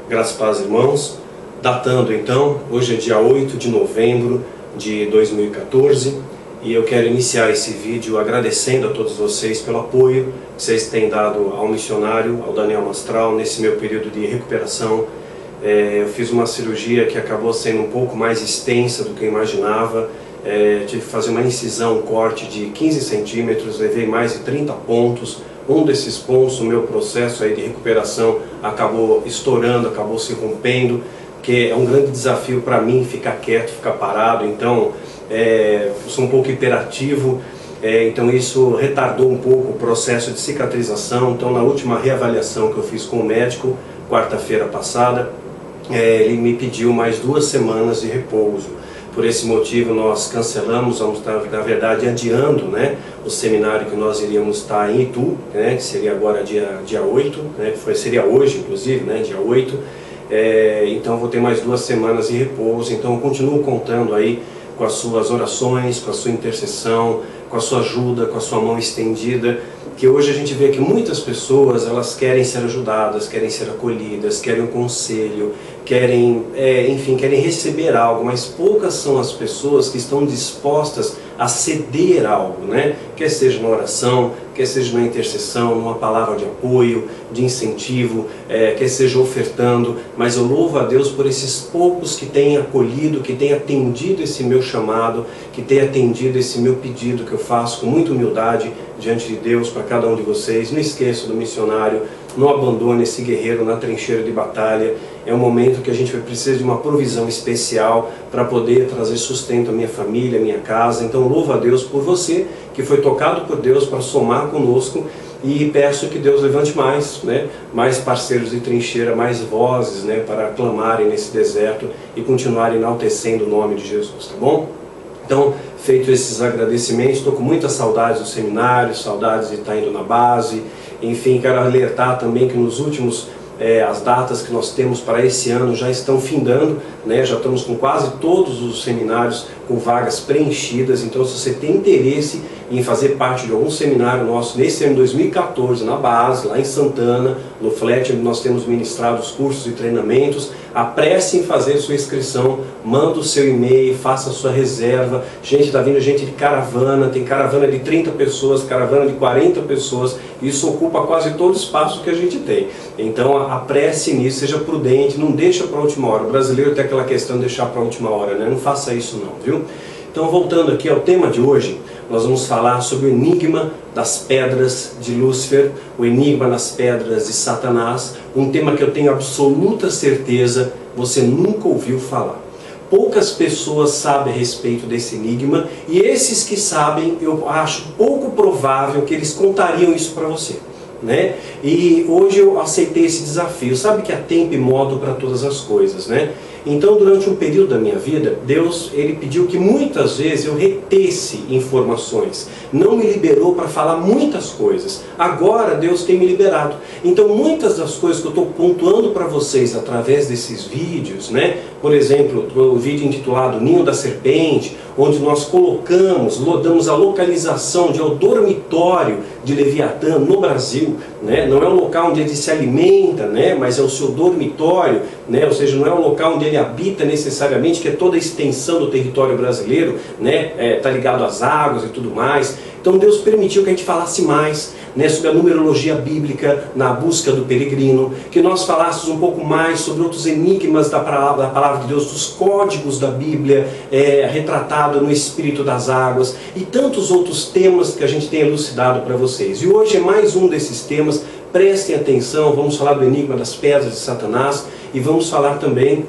Graças a Deus, irmãos. Datando então, hoje é dia 8 de novembro de 2014 e eu quero iniciar esse vídeo agradecendo a todos vocês pelo apoio que vocês têm dado ao missionário, ao Daniel Mastral, nesse meu período de recuperação. Eu fiz uma cirurgia que acabou sendo um pouco mais extensa do que eu imaginava. Tive que fazer uma incisão, um corte de 15 centímetros, levei mais de 30 pontos. Um desses pontos, o meu processo aí de recuperação acabou estourando, acabou se rompendo, que é um grande desafio para mim ficar quieto, ficar parado. Então, eu sou um pouco hiperativo, então isso retardou um pouco o processo de cicatrização. Então, na última reavaliação que eu fiz com o médico, quarta-feira passada, ele me pediu mais 2 semanas de repouso. Por esse motivo nós cancelamos, vamos estar, na verdade, adiando, né, o seminário que nós iríamos estar em Itu, né, que seria agora dia 8, né, seria hoje inclusive, né, dia 8. Então vou ter mais 2 semanas de repouso. Então eu continuo contando aí com as suas orações, com a sua intercessão, com a sua ajuda, com a sua mão estendida, que hoje a gente vê que muitas pessoas, elas querem ser ajudadas, querem ser acolhidas, querem um conselho, querem, enfim, querem receber algo, mas poucas são as pessoas que estão dispostas a ceder algo, né? Quer seja na oração, quer seja na intercessão, numa palavra de apoio, de incentivo, quer seja ofertando, mas eu louvo a Deus por esses poucos que têm acolhido, que têm atendido esse meu chamado, que têm atendido esse meu pedido que eu faço com muita humildade diante de Deus para cada um de vocês. Não esqueça do missionário, não abandone esse guerreiro na trincheira de batalha. É um momento que a gente vai precisar de uma provisão especial para poder trazer sustento à minha família, à minha casa. Então louvo a Deus por você que foi tocado por Deus para somar conosco, e peço que Deus levante mais, né, mais parceiros de trincheira, mais vozes, né, para clamarem nesse deserto e continuarem enaltecendo o nome de Jesus, tá bom? Então, feito esses agradecimentos, estou com muitas saudades do seminário, saudades de estar indo na base. Enfim, quero alertar também que nos últimos, as datas que nós temos para esse ano já estão findando, né? Já estamos com quase todos os seminários com vagas preenchidas. Então, se você tem interesse em fazer parte de algum seminário nosso nesse ano de 2014, na base, lá em Santana, no Flat, onde nós temos ministrado os cursos e treinamentos, apresse em fazer sua inscrição, manda o seu e-mail, faça a sua reserva. Gente, está vindo gente de caravana, tem caravana de 30 pessoas, caravana de 40 pessoas, isso ocupa quase todo o espaço que a gente tem. Então, apresse nisso, seja prudente, não deixa para a última hora. O brasileiro tem aquela questão de deixar para a última hora, né? Não faça isso não, viu? Então, voltando aqui ao tema de hoje, nós vamos falar sobre o enigma das pedras de Lúcifer, o enigma das pedras de Satanás, um tema que eu tenho absoluta certeza você nunca ouviu falar. Poucas pessoas sabem a respeito desse enigma, e esses que sabem, eu acho pouco provável que eles contariam isso para você, né? E hoje eu aceitei esse desafio. Sabe que há tempo e modo para todas as coisas, né? Então, durante um período da minha vida, Deus, Ele pediu que muitas vezes eu retesse informações. Não me liberou para falar muitas coisas. Agora, Deus tem me liberado. Então, muitas das coisas que eu estou pontuando para vocês através desses vídeos, né? Por exemplo, o vídeo intitulado Ninho da Serpente, onde nós damos a localização de o dormitório de Leviatã no Brasil, né? Não é um local onde ele se alimenta, né? Mas é o seu dormitório, né? Ou seja, não é um local onde ele habita necessariamente, que é toda a extensão do território brasileiro, né? Tá ligado às águas e tudo mais. Então Deus permitiu que a gente falasse mais, né, sobre a numerologia bíblica na busca do peregrino, que nós falássemos um pouco mais sobre outros enigmas da palavra de Deus, dos códigos da Bíblia, retratado no Espírito das Águas, e tantos outros temas que a gente tem elucidado para vocês. E hoje é mais um desses temas. Prestem atenção, vamos falar do enigma das pedras de Satanás, e vamos falar também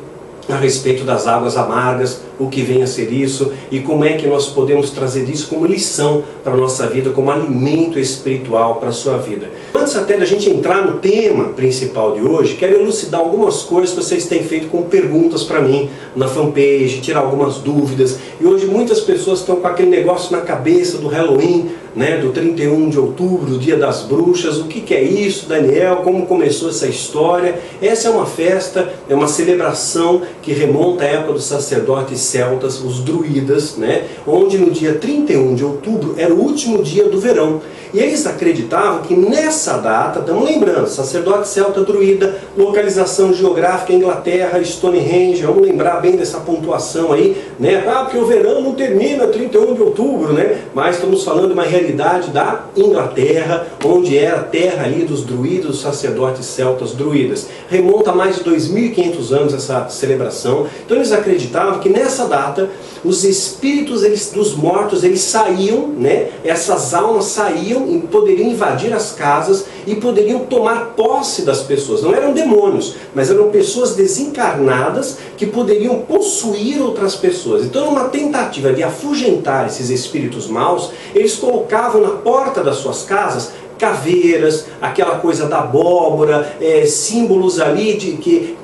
a respeito das águas amargas, o que vem a ser isso, e como é que nós podemos trazer isso como lição para a nossa vida, como alimento espiritual para a sua vida. Antes até da gente entrar no tema principal de hoje, quero elucidar algumas coisas que vocês têm feito com perguntas para mim na fanpage, tirar algumas dúvidas. E hoje muitas pessoas estão com aquele negócio na cabeça do Halloween, né, do 31 de outubro, do Dia das Bruxas. O que é isso, Daniel? Como começou essa história? Essa é uma festa, é uma celebração que remonta à época dos sacerdotes celtas, os druidas, né? Onde no dia 31 de outubro era o último dia do verão. E eles acreditavam que nessa data, estamos lembrando, sacerdote celta druida, localização geográfica Inglaterra, Stonehenge, vamos lembrar bem dessa pontuação aí, né? Porque o verão não termina 31 de outubro, né? Mas estamos falando de uma realidade da Inglaterra, onde era a terra ali dos druidas, dos sacerdotes celtas druidas. Remonta a mais de 2.500 anos essa celebração. Então eles acreditavam que nessa data os espíritos dos mortos eles saíam, né? Essas almas saíam e poderiam invadir as casas e poderiam tomar posse das pessoas. Não eram demônios, mas eram pessoas desencarnadas que poderiam possuir outras pessoas. Então, numa tentativa de afugentar esses espíritos maus, eles colocavam na porta das suas casas caveiras, aquela coisa da abóbora, símbolos ali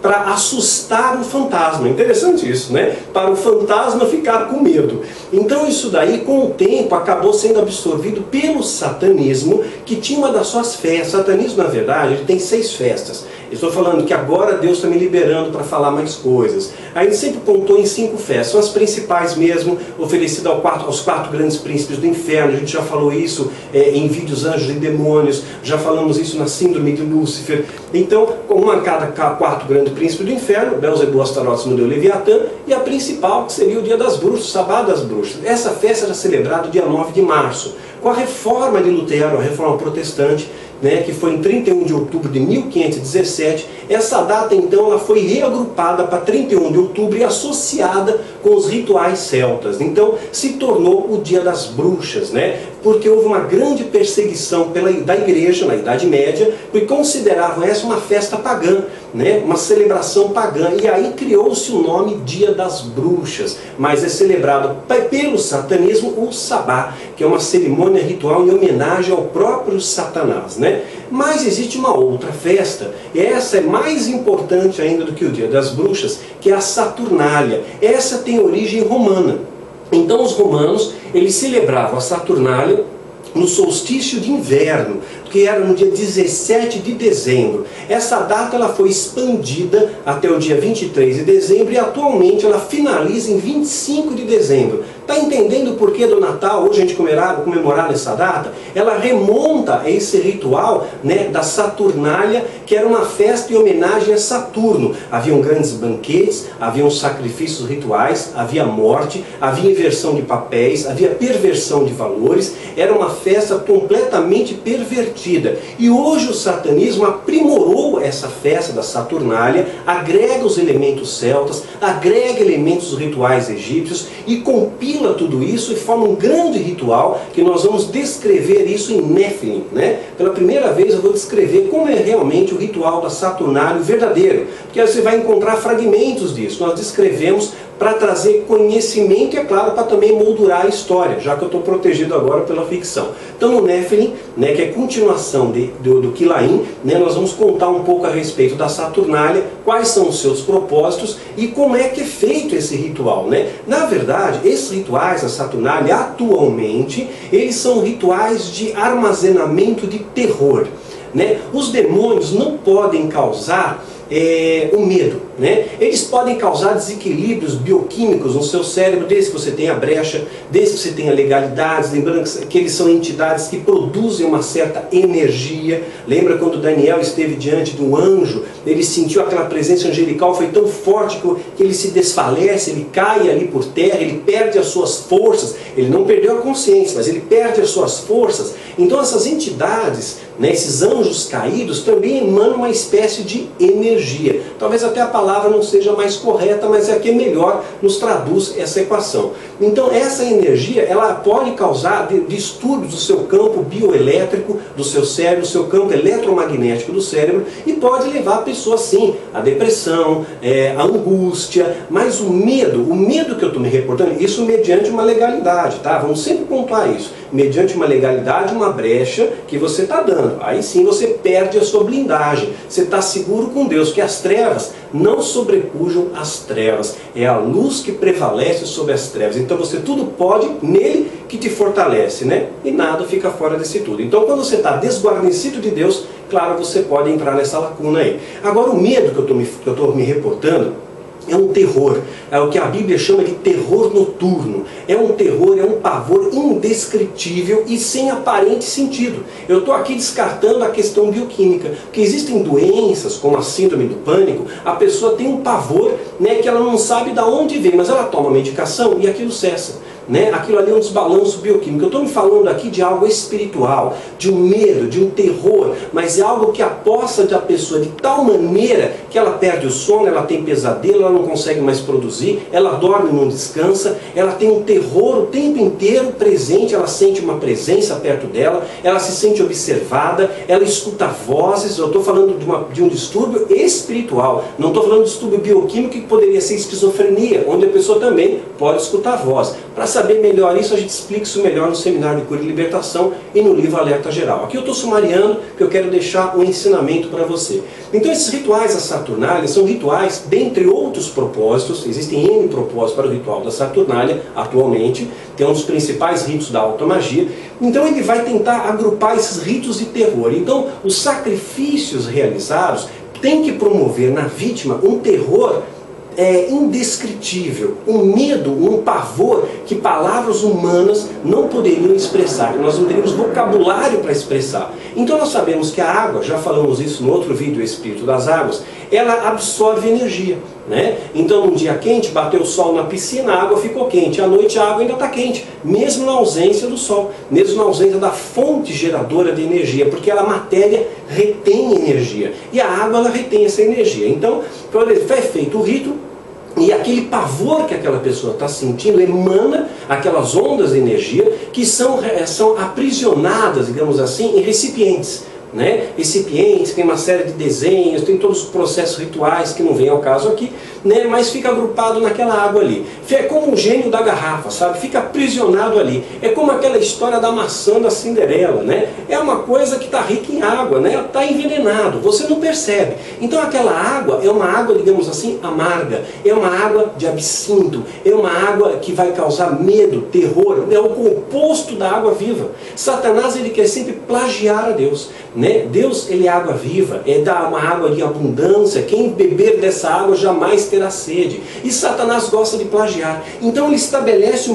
para assustar o fantasma. Interessante isso, né? Para o fantasma ficar com medo. Então isso daí, com o tempo, acabou sendo absorvido pelo satanismo, que tinha uma das suas festas. O satanismo, na verdade, ele tem 6 festas. Estou falando que agora Deus está me liberando para falar mais coisas. A gente sempre pontou em 5 festas, são as principais mesmo, oferecidas aos 4 grandes príncipes do inferno. A gente já falou isso em vídeos Anjos e Demônios, já falamos isso na Síndrome de Lúcifer. Então, uma cada 4 grandes príncipes do inferno, Belzebu, Astarote, Asmodeu, Leviatã, e a principal, que seria o Dia das Bruxas, o Sabá das Bruxas. Essa festa era celebrada dia 9 de março. Com a reforma de Lutero, a reforma protestante, né, que foi em 31 de outubro de 1517, essa data então ela foi reagrupada para 31 de outubro e associada com os rituais celtas. Então se tornou o Dia das Bruxas, né, porque houve uma grande perseguição da igreja na Idade Média, e consideravam essa uma festa pagã, né, uma celebração pagã, e aí criou-se o nome Dia das Bruxas, mas é celebrado pelo satanismo o Sabá, que é uma cerimônia ritual em homenagem ao próprio Satanás, né? Mas existe uma outra festa, e essa é mais importante ainda do que o Dia das Bruxas, que é a Saturnália. Essa tem origem romana. Então os romanos, eles celebravam a Saturnália no solstício de inverno, que era no dia 17 de dezembro. Essa data ela foi expandida até o dia 23 de dezembro e atualmente ela finaliza em 25 de dezembro. Está entendendo o porquê do Natal, hoje a gente comemorar nessa data? Ela remonta a esse ritual, né, da Saturnália, que era uma festa em homenagem a Saturno. Haviam grandes banquetes, haviam sacrifícios rituais, havia morte, havia inversão de papéis, havia perversão de valores. Era uma festa completamente pervertida. E hoje o satanismo aprimorou essa festa da Saturnália, agrega os elementos celtas, agrega elementos rituais egípcios e compila tudo isso e forma um grande ritual que nós vamos descrever isso em Nephilim, né? Pela primeira vez eu vou descrever como é realmente o ritual da Saturnália verdadeiro, porque você vai encontrar fragmentos disso. Nós descrevemos para trazer conhecimento e, é claro, para também moldurar a história, já que eu estou protegido agora pela ficção. Então, no Nephilim, né, que é continuação do Quilaim, né, nós vamos contar um pouco a respeito da Saturnália, quais são os seus propósitos e como é que é feito esse ritual, né? Na verdade, esses rituais da Saturnália, atualmente, eles são rituais de armazenamento de terror, né? Os demônios não podem causar o medo, né? Eles podem causar desequilíbrios bioquímicos no seu cérebro, desde que você tenha brecha, desde que você tenha legalidades, lembrando que eles são entidades que produzem uma certa energia. Lembra quando Daniel esteve diante de um anjo, ele sentiu aquela presença angelical, foi tão forte que ele se desfalece, ele cai ali por terra, ele perde as suas forças, ele não perdeu a consciência, mas ele perde as suas forças. Então essas entidades, né, esses anjos caídos também emanam uma espécie de energia. Talvez até a palavra não seja mais correta, mas é a que melhor nos traduz essa equação. Então essa energia ela pode causar distúrbios do seu campo bioelétrico do seu cérebro, do seu campo eletromagnético do cérebro, e pode levar a pessoa sim à depressão, à angústia. Mas o medo que eu estou me reportando, isso mediante uma legalidade, tá? Vamos sempre pontuar isso. Mediante uma legalidade, uma brecha que você está dando. Aí sim você perde a sua blindagem. Você está seguro com Deus, que as trevas não sobrepujam as trevas. É a luz que prevalece sobre as trevas. Então você tudo pode nele que te fortalece, né? E nada fica fora desse tudo. Então quando você está desguarnecido de Deus, claro, você pode entrar nessa lacuna aí. Agora o medo que eu estou me reportando é um terror, é o que a Bíblia chama de terror noturno. É um terror, é um pavor indescritível e sem aparente sentido. Eu estou aqui descartando a questão bioquímica, porque existem doenças, como a síndrome do pânico, a pessoa tem um pavor, né, que ela não sabe de onde vem, mas ela toma medicação e aquilo cessa. Né? Aquilo ali é um desbalanço bioquímico. Eu estou me falando aqui de algo espiritual, de um medo, de um terror, mas é algo que aposta da pessoa de tal maneira que ela perde o sono, ela tem pesadelo, ela não consegue mais produzir, ela dorme, não descansa, ela tem um terror o tempo inteiro presente, ela sente uma presença perto dela, ela se sente observada, ela escuta vozes. Eu estou falando de um distúrbio espiritual, não estou falando de distúrbio bioquímico que poderia ser esquizofrenia, onde a pessoa também pode escutar voz. Para saber melhor isso, a gente explica isso melhor no Seminário de Cura e Libertação e no livro Alerta Geral. Aqui eu estou sumariando, porque eu quero deixar um ensinamento para você. Então esses rituais da Saturnália são rituais, dentre outros propósitos, existem N propósitos para o ritual da Saturnália atualmente, que é um dos principais ritos da automagia. Então ele vai tentar agrupar esses ritos de terror. Então os sacrifícios realizados têm que promover na vítima um terror indescritível, um medo, um pavor que palavras humanas não poderiam expressar. Nós não teríamos vocabulário para expressar. Então nós sabemos que a água, já falamos isso no outro vídeo, o Espírito das Águas, ela absorve energia. Né? Então num dia quente, bateu o sol na piscina, a água ficou quente. À noite a água ainda está quente, mesmo na ausência do sol, mesmo na ausência da fonte geradora de energia, porque a matéria retém energia. E a água ela retém essa energia. Então, foi feito o rito, e aquele pavor que aquela pessoa está sentindo emana aquelas ondas de energia que são aprisionadas, digamos assim, em recipientes. Né? Recipientes, tem uma série de desenhos, tem todos os processos rituais que não vem ao caso aqui, né? Mas fica agrupado naquela água ali. É como um gênio da garrafa, sabe? Fica aprisionado ali. É como aquela história da maçã da Cinderela, né? É uma coisa que está rica em água, né? Está envenenado, você não percebe. Então aquela água é uma água, digamos assim, amarga. É uma água de absinto. É uma água que vai causar medo, terror. É o composto da água viva. Satanás, ele quer sempre plagiar a Deus. Né? Deus, ele é água viva, é uma água de abundância. Quem beber dessa água jamais terá sede. E Satanás gosta de plagiar. Então ele estabelece a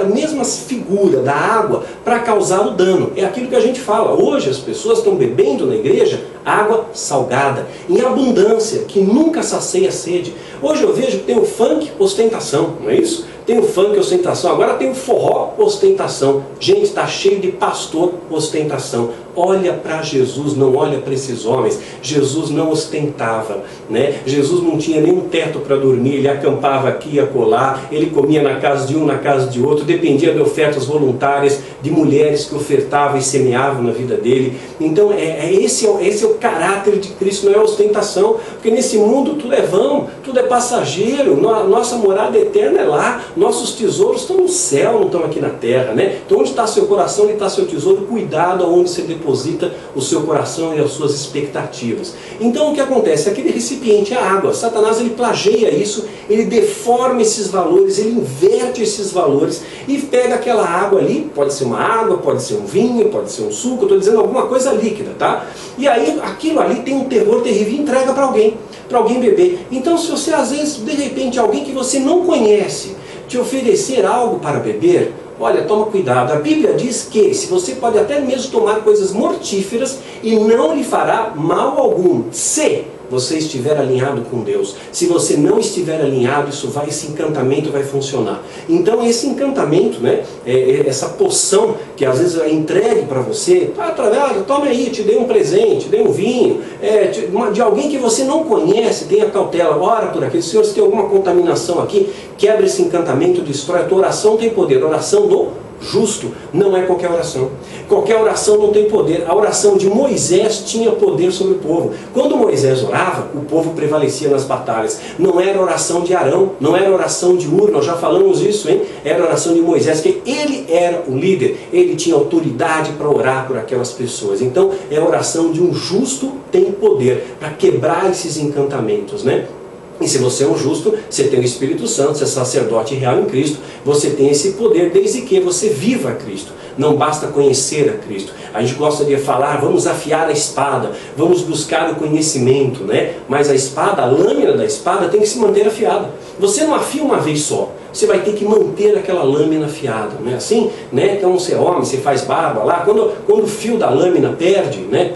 mesma figura da água para causar o dano. É aquilo que a gente fala. Hoje as pessoas estão bebendo na igreja água salgada, em abundância, que nunca sacia a sede. Hoje eu vejo que tem o funk ostentação, não é isso? Tem o funk ostentação, agora tem o forró ostentação. Gente, está cheio de pastor ostentação. Olha para Jesus, não olha para esses homens. Jesus não ostentava, né? Jesus não tinha nenhum teto para dormir, ele acampava aqui e acolá, ele comia na casa de um, na casa de outro, dependia de ofertas voluntárias de mulheres que ofertavam e semeavam na vida dele. Então esse é o caráter de Cristo, não é ostentação, porque nesse mundo tudo é vão, tudo é passageiro, nossa morada eterna é lá, nossos tesouros estão no céu, não estão aqui na terra, né? Então onde está seu coração, onde está seu tesouro, cuidado aonde você deposita o seu coração e as suas expectativas. Então o que acontece? Aquele recipiente é a água. Satanás, ele plageia isso, ele deforma esses valores, ele inverte esses valores e pega aquela água ali, pode ser uma água, pode ser um vinho, pode ser um suco, eu estou dizendo alguma coisa líquida, tá? E aí aquilo ali tem um terror terrível e entrega para alguém beber. Então se você às vezes, de repente, alguém que você não conhece, te oferecer algo para beber, olha, toma cuidado. A Bíblia diz que se você pode até mesmo tomar coisas mortíferas e não lhe fará mal algum, se você estiver alinhado com Deus. Se você não estiver alinhado, esse encantamento vai funcionar. Então esse encantamento, né, essa poção que às vezes é entregue para você, toma aí, te dei um presente, te dei um vinho, de alguém que você não conhece, tenha cautela, ora por aqui. Senhor, se tem alguma contaminação aqui, quebra esse encantamento, destrói. A tua oração tem poder, a oração do justo não é qualquer oração. Qualquer oração não tem poder. A oração de Moisés tinha poder sobre o povo. Quando Moisés orava, o povo prevalecia nas batalhas. Não era oração de Arão, não era oração de Ur, nós já falamos isso, hein? Era oração de Moisés, que ele era o líder, ele tinha autoridade para orar por aquelas pessoas. Então é a oração de um justo, tem poder para quebrar esses encantamentos, né? E se você é um justo, você tem o Espírito Santo, você é sacerdote real em Cristo, você tem esse poder desde que você viva Cristo. não basta conhecer a Cristo. A gente gosta de falar, vamos afiar a espada, vamos buscar o conhecimento, né? Mas a espada, a lâmina da espada tem que se manter afiada. Você não afia uma vez só, você vai ter que manter aquela lâmina afiada, não é assim? Né? Então você é homem, você faz barba lá, quando o fio da lâmina perde, né?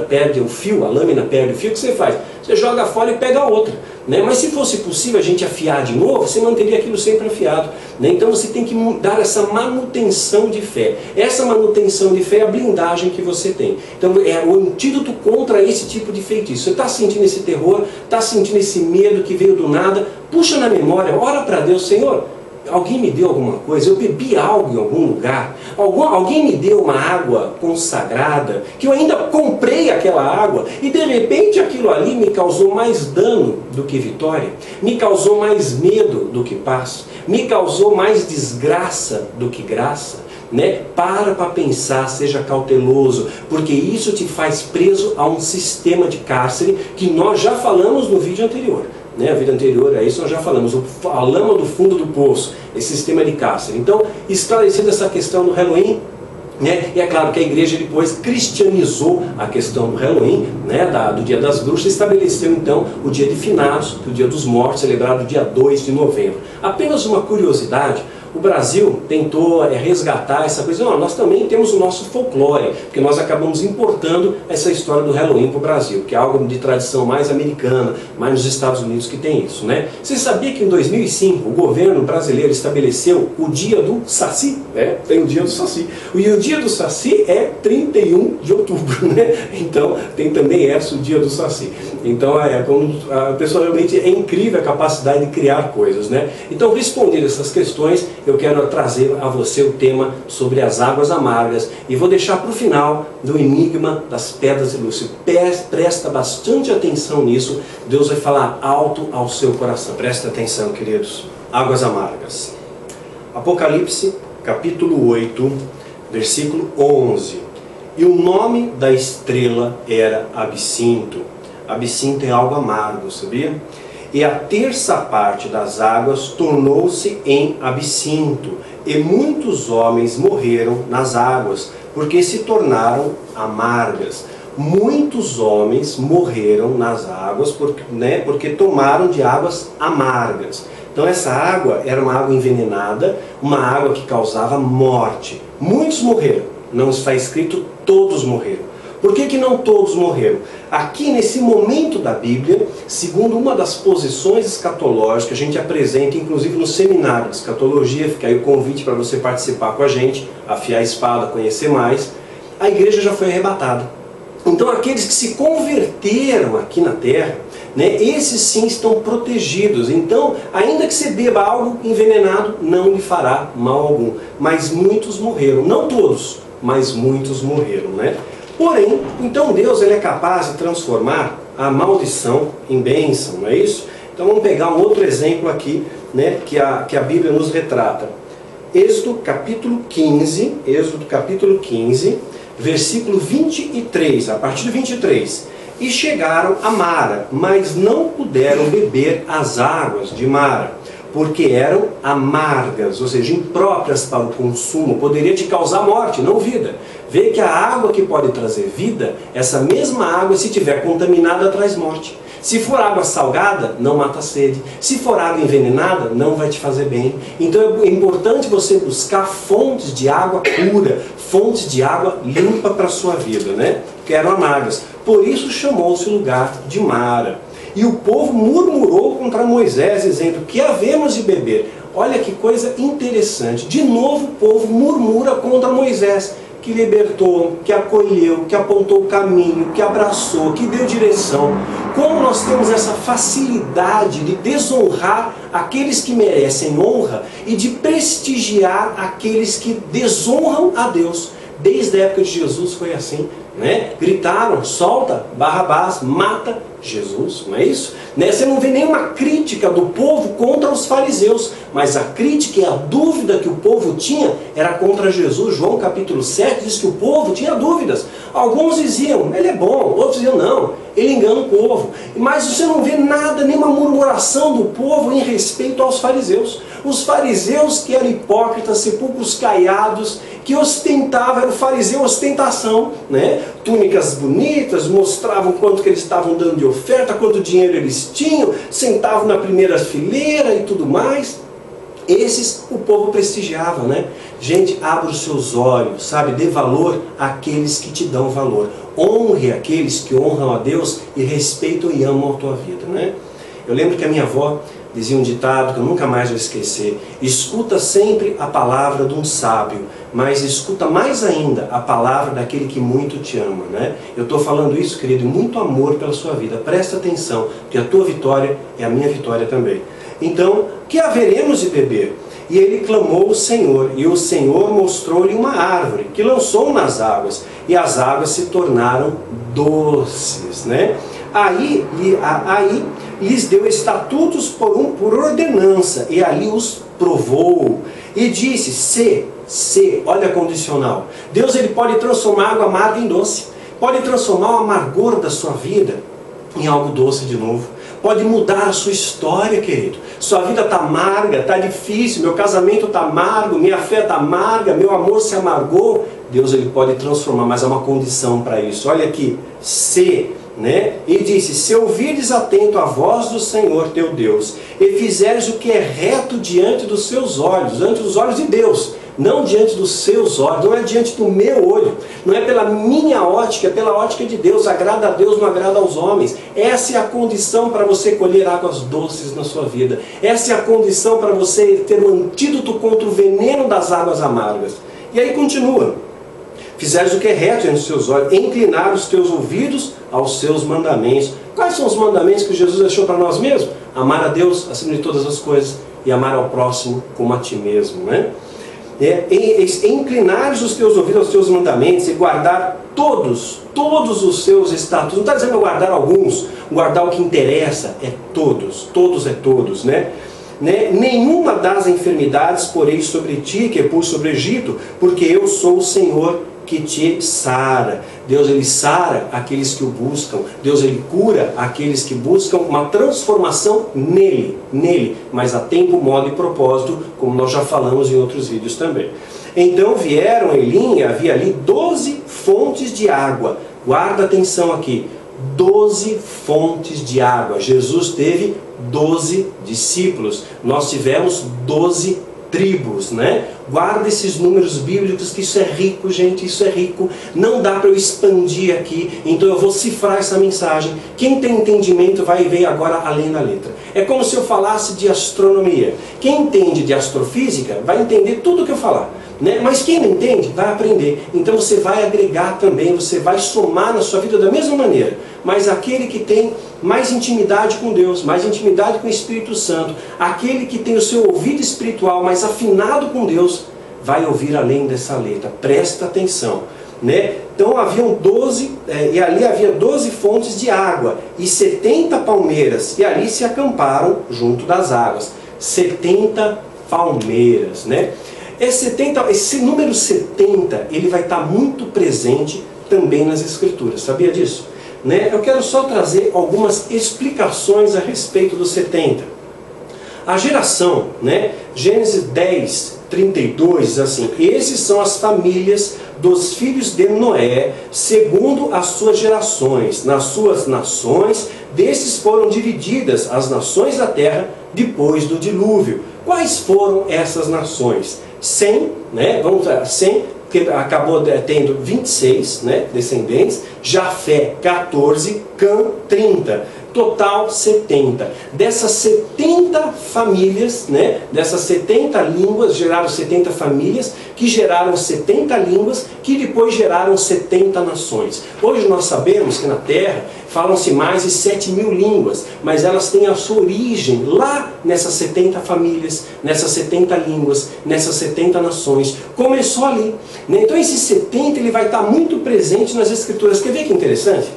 Perde o fio, a lâmina perde o fio, o que você faz? Você joga fora e pega outra. Né? Mas se fosse possível a gente afiar de novo, você manteria aquilo sempre afiado. Né? Então você tem que dar essa manutenção de fé. Essa manutenção de fé é a blindagem que você tem. Então é o antídoto contra esse tipo de feitiço. Você está sentindo esse terror, está sentindo esse medo que veio do nada, puxa na memória, ora para Deus, Senhor, alguém me deu alguma coisa, eu bebi algo em algum lugar, alguém me deu uma água consagrada, que eu ainda comprei aquela água, e de repente aquilo ali me causou mais dano do que vitória, me causou mais medo do que paz, me causou mais desgraça do que graça. Né? Para pensar, seja cauteloso, porque isso te faz preso a um sistema de cárcere que nós já falamos no vídeo anterior. Né, a vida anterior a isso nós já falamos, a lama do fundo do poço, esse sistema de cárcere. Então, esclarecendo essa questão do Halloween, né, e é claro que a igreja depois cristianizou a questão do Halloween, né, do Dia das Bruxas, estabeleceu então o Dia de Finados, o Dia dos Mortos, celebrado dia 2 de novembro. Apenas uma curiosidade, o Brasil tentou resgatar essa coisa. Não, nós também temos o nosso folclore, porque nós acabamos importando essa história do Halloween para o Brasil, que é algo de tradição mais americana, mais nos Estados Unidos que tem isso, né? Você sabia que em 2005 o governo brasileiro estabeleceu o dia do Saci? Tem o dia do Saci. E o dia do Saci é 31 de outubro, né? Então tem também essa, o dia do Saci. Então quando a pessoa realmente é incrível a capacidade de criar coisas, né? Então, respondendo essas questões, eu quero trazer a você o tema sobre as águas amargas e vou deixar para o final do enigma das pedras de Lúcio. Presta bastante atenção nisso, Deus vai falar alto ao seu coração. Presta atenção, queridos. Águas amargas. Apocalipse, capítulo 8, versículo 11. E o nome da estrela era Absinto. Absinto é algo amargo, sabia? E a terça parte das águas tornou-se em absinto, e muitos homens morreram nas águas, porque se tornaram amargas. Muitos homens morreram nas águas, porque tomaram de águas amargas. Então essa água era uma água envenenada, uma água que causava morte. Muitos morreram, não está escrito todos morreram. Por que não todos morreram? Aqui nesse momento da Bíblia, segundo uma das posições escatológicas que a gente apresenta, inclusive no seminário de escatologia, fica aí o convite para você participar com a gente, afiar a espada, conhecer mais, a igreja já foi arrebatada. Então aqueles que se converteram aqui na terra, né, esses sim estão protegidos. Então, ainda que você beba algo envenenado, não lhe fará mal algum. Mas muitos morreram, não todos, mas muitos morreram, né? Porém, então Deus ele é capaz de transformar a maldição em bênção, não é isso? Então vamos pegar um outro exemplo aqui, né, que a Bíblia nos retrata. Êxodo capítulo 15, versículo 23, a partir do 23. E chegaram a Mara, mas não puderam beber as águas de Mara, porque eram amargas, ou seja, impróprias para o consumo, poderia te causar morte, não vida. Vê que a água que pode trazer vida, essa mesma água, se tiver contaminada, traz morte. Se for água salgada, não mata a sede. Se for água envenenada, não vai te fazer bem. Então é importante você buscar fontes de água pura, fontes de água limpa para a sua vida, né? Que eram amargas. Por isso chamou-se o lugar de Mara. E o povo murmurou contra Moisés, dizendo: que havemos de beber? Olha que coisa interessante. De novo o povo murmura contra Moisés, que libertou, que acolheu, que apontou o caminho, que abraçou, que deu direção. Como nós temos essa facilidade de desonrar aqueles que merecem honra e de prestigiar aqueles que desonram a Deus. Desde a época de Jesus foi assim, né? Gritaram: solta Barrabás, mata Jesus, não é isso? Né? Você não vê nenhuma crítica do povo contra os fariseus, mas a crítica e a dúvida que o povo tinha era contra Jesus. João capítulo 7 diz que o povo tinha dúvidas. Alguns diziam: ele é bom, outros diziam: não, ele engana o povo. Mas você não vê nada, nenhuma murmuração do povo em respeito aos fariseus. Os fariseus que eram hipócritas, sepulcros caiados, que ostentava, era o fariseu ostentação, né? Túnicas bonitas, mostravam quanto que eles estavam dando de oferta, quanto dinheiro eles tinham, sentavam na primeira fileira e tudo mais. Esses o povo prestigiava, né? Gente, abra os seus olhos, sabe? Dê valor àqueles que te dão valor. Honre aqueles que honram a Deus e respeitam e amam a tua vida, né? Eu lembro que a minha avó dizia um ditado que eu nunca mais vou esquecer: escuta sempre a palavra de um sábio, mas escuta mais ainda a palavra daquele que muito te ama, né? Eu estou falando isso, querido, e muito amor pela sua vida. Presta atenção, porque a tua vitória é a minha vitória também. Então, que haveremos de beber? E ele clamou ao Senhor, e o Senhor mostrou-lhe uma árvore, que lançou nas águas, e as águas se tornaram doces, né? Aí lhes deu estatutos por ordenança, e ali os provou, e disse, olha a condicional, Deus ele pode transformar água amarga em doce, pode transformar o amargor da sua vida em algo doce de novo, pode mudar a sua história, querido. Sua vida está amarga, está difícil, meu casamento está amargo, minha fé está amarga, meu amor se amargou. Deus ele pode transformar, mas há uma condição para isso. Olha aqui, né? E disse, se ouvires atento à voz do Senhor teu Deus, e fizeres o que é reto diante dos seus olhos, diante dos olhos de Deus, não diante dos seus olhos, não é diante do meu olho, não é pela minha ótica, é pela ótica de Deus. Agrada a Deus, não agrada aos homens. Essa é a condição para você colher águas doces na sua vida. Essa é a condição para você ter um antídoto contra o veneno das águas amargas. E aí continua. Fizeres o que é reto diante dos seus olhos, inclinar os teus ouvidos aos seus mandamentos. Quais são os mandamentos que Jesus deixou para nós mesmos? Amar a Deus acima de todas as coisas e amar ao próximo como a ti mesmo, né? Inclinares os teus ouvidos aos teus mandamentos e guardar todos os seus estatutos. Não está dizendo guardar alguns, guardar o que interessa, é todos, né? Nenhuma das enfermidades porei sobre ti, que pus sobre o Egito, porque eu sou o Senhor que te sara. Deus ele sara aqueles que o buscam. Deus ele cura aqueles que buscam uma transformação nele, mas a tempo, modo e propósito, como nós já falamos em outros vídeos também. Então vieram em linha, havia ali 12 fontes de água. Guarda atenção aqui, 12 fontes de água. Jesus teve 12 discípulos. Nós tivemos 12 tribos, né? Guarda esses números bíblicos, que isso é rico, gente, isso é rico. Não dá para eu expandir aqui, então eu vou cifrar essa mensagem. Quem tem entendimento vai ver agora além da letra. É como se eu falasse de astronomia. Quem entende de astrofísica vai entender tudo o que eu falar, né? Mas quem não entende vai aprender. Então você vai agregar também, você vai somar na sua vida da mesma maneira. Mas aquele que tem mais intimidade com Deus, mais intimidade com o Espírito Santo, aquele que tem o seu ouvido espiritual mais afinado com Deus, vai ouvir além dessa letra. Presta atenção, né? Então haviam 12, e ali havia 12 fontes de água, e 70 palmeiras, e ali se acamparam junto das águas. 70 palmeiras, né? Esse número 70, ele vai estar muito presente também nas Escrituras, sabia disso? Né? Eu quero só trazer algumas explicações a respeito dos 70. A geração, né? Gênesis 10, 32, assim, esses são as famílias dos filhos de Noé, segundo as suas gerações, nas suas nações, desses foram divididas as nações da terra depois do dilúvio. Quais foram essas nações? 100, né? Vamos lá, 100, que acabou tendo 26, né, descendentes, Jafé 14, Cã 30, total 70. Dessas 70 famílias, né, dessas 70 línguas, geraram 70 famílias, que geraram 70 línguas, que depois geraram 70 nações. Hoje nós sabemos que na Terra falam-se mais de 7.000 línguas, mas elas têm a sua origem lá nessas 70 famílias, nessas 70 línguas, nessas 70 nações. Começou ali, né? Então esse 70 ele vai estar muito presente nas Escrituras. Quer ver que interessante?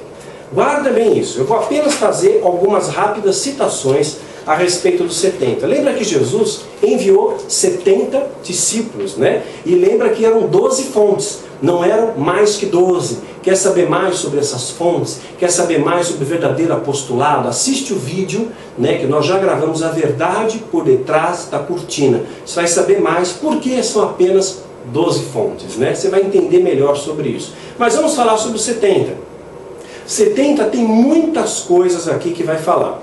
Guarda bem isso. Eu vou apenas fazer algumas rápidas citações a respeito dos 70. Lembra que Jesus enviou 70 discípulos, né? E lembra que eram 12 fontes, não eram mais que 12. Quer saber mais sobre essas fontes? Quer saber mais sobre o verdadeiro apostolado? Assiste o vídeo, né, que nós já gravamos, A Verdade por Detrás da Cortina. Você vai saber mais por que são apenas 12 fontes, né? Você vai entender melhor sobre isso. Mas vamos falar sobre os 70. 70 tem muitas coisas aqui que vai falar.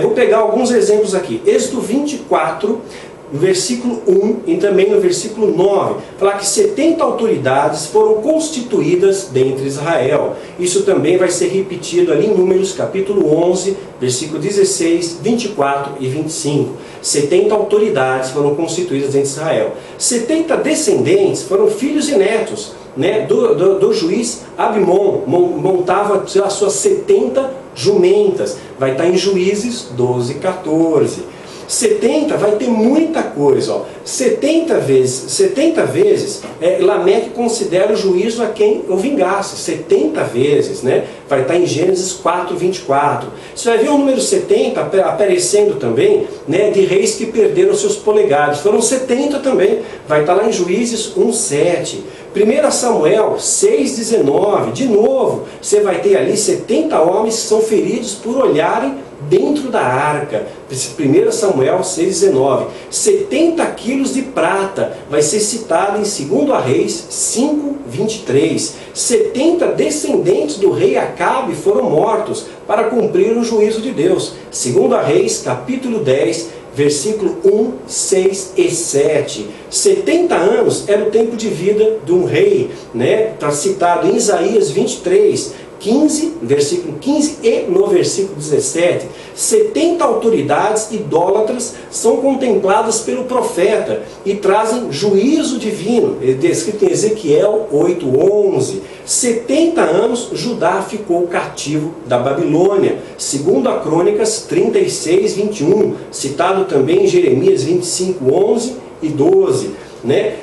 Vou pegar alguns exemplos aqui. Êxodo 24, no versículo 1 e também no versículo 9, falar que 70 autoridades foram constituídas dentre Israel. Isso também vai ser repetido ali em Números capítulo 11, versículo 16, 24 e 25. 70 autoridades foram constituídas dentre Israel. 70 descendentes foram filhos e netos, né, do juiz Abimon. Montava as suas 70 jumentas. Vai estar em Juízes 12, 14. 70 vai ter muita coisa, ó. 70 vezes Lameque considera o juízo a quem o vingasse. 70 vezes, né? Vai estar em Gênesis 4, 24. Você vai ver o número 70 aparecendo também, né, de reis que perderam seus polegares. Foram 70 também. Vai estar lá em Juízes 1, 7. 1 Samuel 6, 19. De novo, você vai ter ali 70 homens que são feridos por olharem dentro da arca. 1 Samuel 6,19. 70 quilos de prata vai ser citado em 2 Reis 5,23. 70 descendentes do rei Acabe foram mortos para cumprir o juízo de Deus. 2 Reis capítulo 10, versículo 1, 6 e 7. 70 anos era o tempo de vida de um rei, né? Está citado em Isaías 23, 15, versículo 15 e no versículo 17. 70 autoridades idólatras são contempladas pelo profeta e trazem juízo divino, descrito em Ezequiel 8:11. 70 anos Judá ficou cativo da Babilônia, segundo a Crônicas 36, 21, citado também em Jeremias 25, 11 e 12.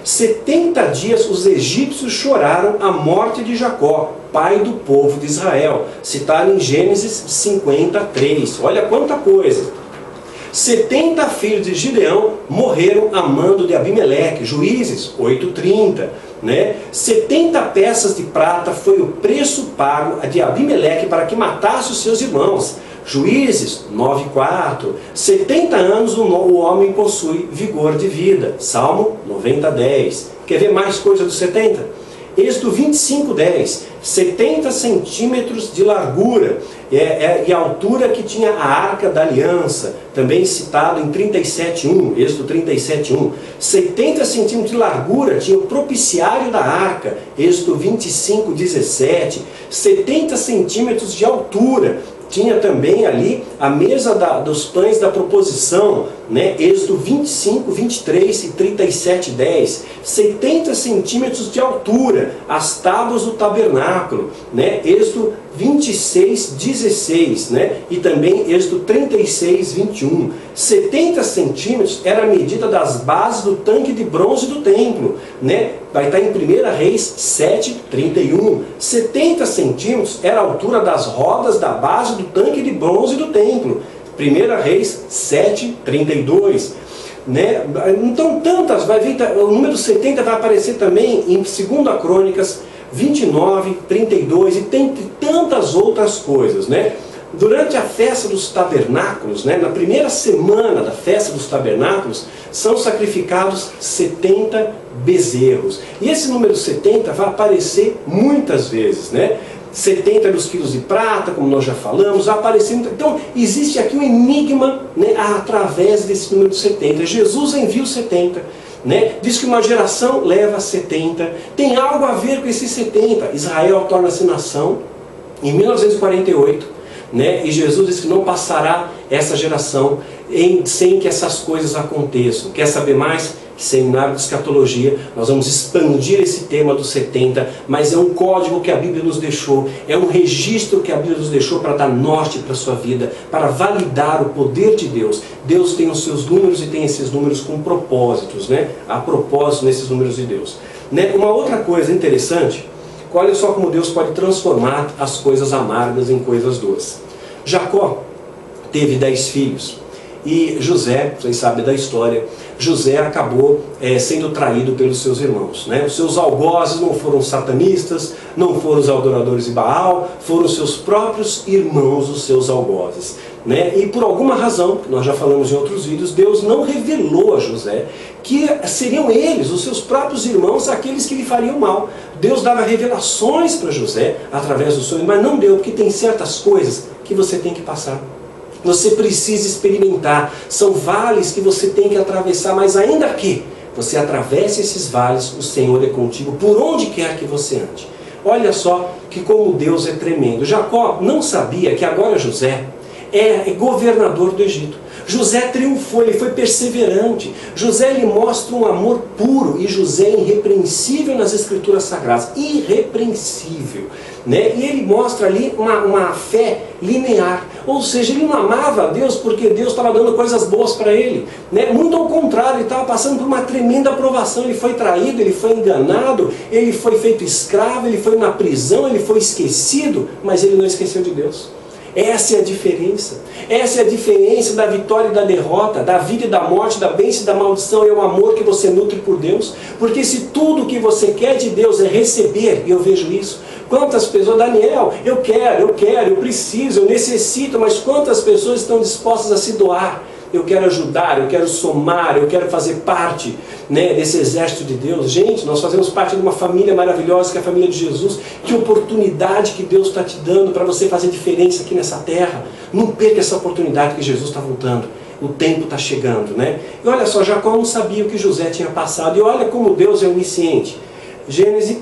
70 dias os egípcios choraram a morte de Jacó, pai do povo de Israel, citado em Gênesis 53. Olha quanta coisa. 70 filhos de Gideão morreram a mando de Abimeleque, Juízes 8:30. 70 peças de prata foi o preço pago de Abimeleque para que matasse os seus irmãos. Juízes 9:4. 70 anos o homem possui vigor de vida. Salmo 90:10. Quer ver mais coisa dos 70? Êxodo 25:10. 70 centímetros de largura e a altura que tinha a Arca da Aliança, também citado em 37:1, Êxodo 37:1. 70 centímetros de largura tinha o propiciário da Arca, Êxodo 25:17. 70 centímetros de altura tinha também ali a mesa dos pães da proposição, Êxodo 25, 23 e 37:10. 70 centímetros de altura, as tábuas do tabernáculo, Êxodo 26, 16, e também Êxodo 36, 21. 70 centímetros era a medida das bases do tanque de bronze do templo, vai estar em 1 Reis 7, 31. 70 centímetros era a altura das rodas da base do tanque de bronze do templo, 1 Reis 7, 32. Então tantas, vai ver, o número 70 vai aparecer também em 2 Crônicas 29, 32 e tem tantas outras coisas, Durante a festa dos tabernáculos, na primeira semana da festa dos tabernáculos, são sacrificados 70 bezerros. E esse número 70 vai aparecer muitas vezes, 70 dos quilos de prata, como nós já falamos, vai aparecer. Então, existe aqui um enigma, através desse número 70. Jesus envia os 70. Diz que uma geração leva 70. Tem algo a ver com esses 70. Israel torna-se nação em 1948. E Jesus diz que não passará essa geração sem que essas coisas aconteçam. Quer saber mais? Seminário de Escatologia, nós vamos expandir esse tema dos 70, mas é um código que a Bíblia nos deixou, é um registro que a Bíblia nos deixou para dar norte para a sua vida, para validar o poder de Deus. Deus tem os seus números e tem esses números com propósitos, há propósito nesses números de Deus. Uma outra coisa interessante, olha só como Deus pode transformar as coisas amargas em coisas doces. Jacó teve 10 filhos. E José, vocês sabem da história, José acabou sendo traído pelos seus irmãos, né? Os seus algozes não foram satanistas, não foram os adoradores de Baal, foram os seus próprios irmãos, os seus algozes, né? E por alguma razão, que nós já falamos em outros vídeos, Deus não revelou a José que seriam eles, os seus próprios irmãos, aqueles que lhe fariam mal. Deus dava revelações para José através do sonho, mas não deu, porque tem certas coisas que você tem que passar. Você precisa experimentar. São vales que você tem que atravessar, mas ainda que você atravesse esses vales, o Senhor é contigo por onde quer que você ande. Olha só que como Deus é tremendo. Jacó não sabia que agora José é governador do Egito. José triunfou, ele foi perseverante. José lhe mostra um amor puro, e José é irrepreensível nas Escrituras Sagradas. Irrepreensível, né? E ele mostra ali uma fé linear. Ou seja, ele não amava a Deus porque Deus estava dando coisas boas para ele, né? Muito ao contrário, ele estava passando por uma tremenda provação. Ele foi traído, ele foi enganado, ele foi feito escravo, ele foi na prisão, ele foi esquecido, mas ele não esqueceu de Deus. Essa é a diferença. Essa é a diferença da vitória e da derrota, da vida e da morte, da bênção e da maldição. É o amor que você nutre por Deus. Porque se tudo que você quer de Deus é receber, e eu vejo isso. Quantas pessoas, Daniel, eu quero, eu preciso, eu necessito, mas quantas pessoas estão dispostas a se doar? Eu quero ajudar, eu quero somar, eu quero fazer parte, né, desse exército de Deus. Gente, nós fazemos parte de uma família maravilhosa, que é a família de Jesus. Que oportunidade que Deus está te dando para você fazer diferença aqui nessa terra. Não perca essa oportunidade, que Jesus está voltando. O tempo está chegando, né? E olha só, Jacó não sabia o que José tinha passado. E olha como Deus é onisciente. Gênesis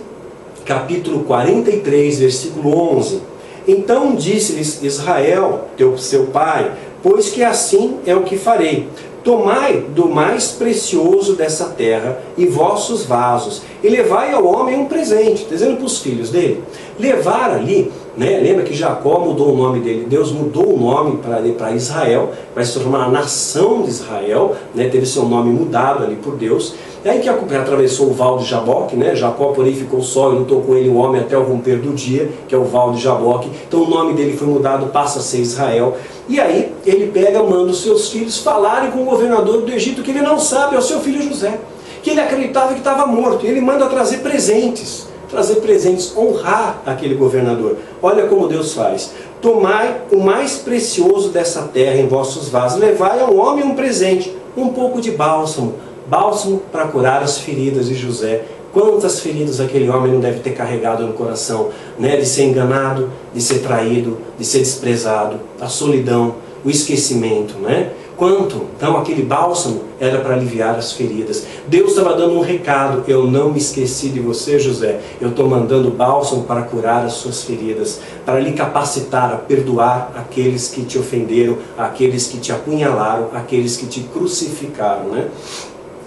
capítulo 43, versículo 11. Então disse-lhes Israel, seu pai: pois que assim é o que farei. Tomai do mais precioso dessa terra e vossos vasos, e levai ao homem um presente. Está dizendo para os filhos dele. Levar ali, né? Lembra que Jacó mudou o nome dele. Deus mudou o nome para Israel, vai se tornar a nação de Israel, né? Teve seu nome mudado ali por Deus. E aí que atravessou o val de Jaboque, né? Jacó, porém, ficou só e lutou com ele o homem até o romper do dia, que é o val de Jaboque. Então o nome dele foi mudado, passa a ser Israel. E aí ele manda os seus filhos falarem com o governador do Egito, que ele não sabe, é o seu filho José, que ele acreditava que estava morto. E ele manda trazer presentes, honrar aquele governador. Olha como Deus faz. Tomai o mais precioso dessa terra em vossos vasos, levai ao homem um presente, um pouco de bálsamo para curar as feridas de José. Quantas feridas aquele homem não deve ter carregado no coração, né? De ser enganado, de ser traído, de ser desprezado, a solidão, o esquecimento, né? Quanto? Então aquele bálsamo era para aliviar as feridas. Deus estava dando um recado: eu não me esqueci de você, José. Eu estou mandando bálsamo para curar as suas feridas, para lhe capacitar a perdoar aqueles que te ofenderam, aqueles que te apunhalaram, aqueles que te crucificaram, né?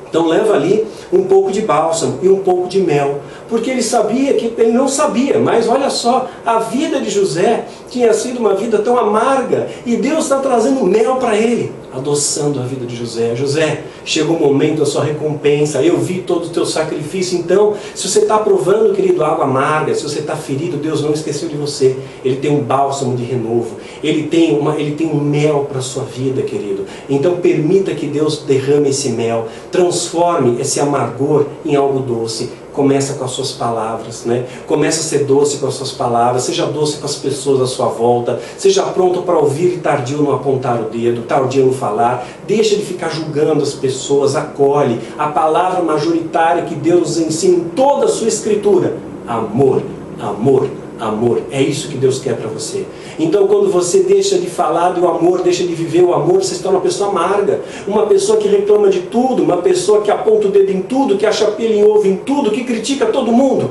Então leva ali um pouco de bálsamo e um pouco de mel, porque ele sabia que, ele não sabia, mas olha só, a vida de José tinha sido uma vida tão amarga, e Deus está trazendo mel para ele, adoçando a vida de José. José, chegou o momento da sua recompensa, eu vi todo o teu sacrifício. Então, se você está provando, querido, água amarga, se você está ferido, Deus não esqueceu de você. Ele tem um bálsamo de renovo, ele tem um mel para a sua vida, querido. Então permita que Deus derrame esse mel, transforme esse amargor em algo doce. Começa com as suas palavras, né? Começa a ser doce com as suas palavras. Seja doce com as pessoas à sua volta. Seja pronto para ouvir e tardio no apontar o dedo, tardio no falar. Deixa de ficar julgando as pessoas. Acolhe a palavra majoritária que Deus nos ensina em toda a sua escritura: amor, amor, amor. É isso que Deus quer para você. Então quando você deixa de falar do amor, deixa de viver o amor, você se torna uma pessoa amarga, uma pessoa que reclama de tudo, uma pessoa que aponta o dedo em tudo, que acha pelo em ovo em tudo, que critica todo mundo.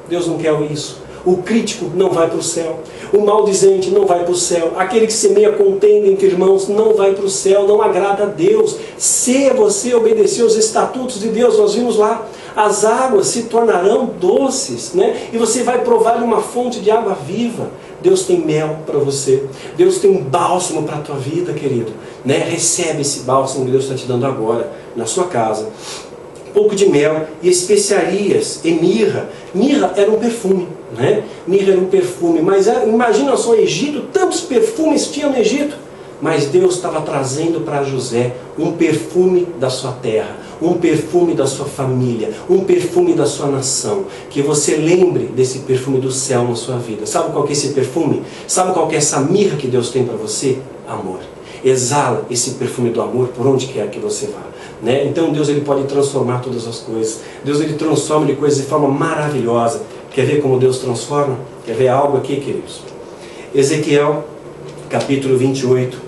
Deus não quer isso. O crítico não vai para o céu, o maldizente não vai para o céu, aquele que semeia contenda entre irmãos não vai para o céu, não agrada a Deus. Se você obedecer aos estatutos de Deus, nós vimos lá, as águas se tornarão doces, né? E você vai provar uma fonte de água viva. Deus tem mel para você, Deus tem um bálsamo para a tua vida, querido, né? Recebe esse bálsamo que Deus está te dando agora na sua casa. Um pouco de mel e especiarias e mirra. Mirra era um perfume, né? Mirra era um perfume, mas imagina só o Egito, tantos perfumes tinham no Egito. mas Deus estava trazendo para José um perfume da sua terra, um perfume da sua família, um perfume da sua nação. Que você lembre desse perfume do céu na sua vida. Sabe qual que é esse perfume? Sabe qual que é essa mirra que Deus tem para você? Amor. Exala esse perfume do amor por onde quer que você vá. Né? Então Deus ele pode transformar todas as coisas. Deus ele transforma de coisas de forma maravilhosa. Quer ver como Deus transforma? Quer ver algo aqui, queridos? Ezequiel, capítulo 28.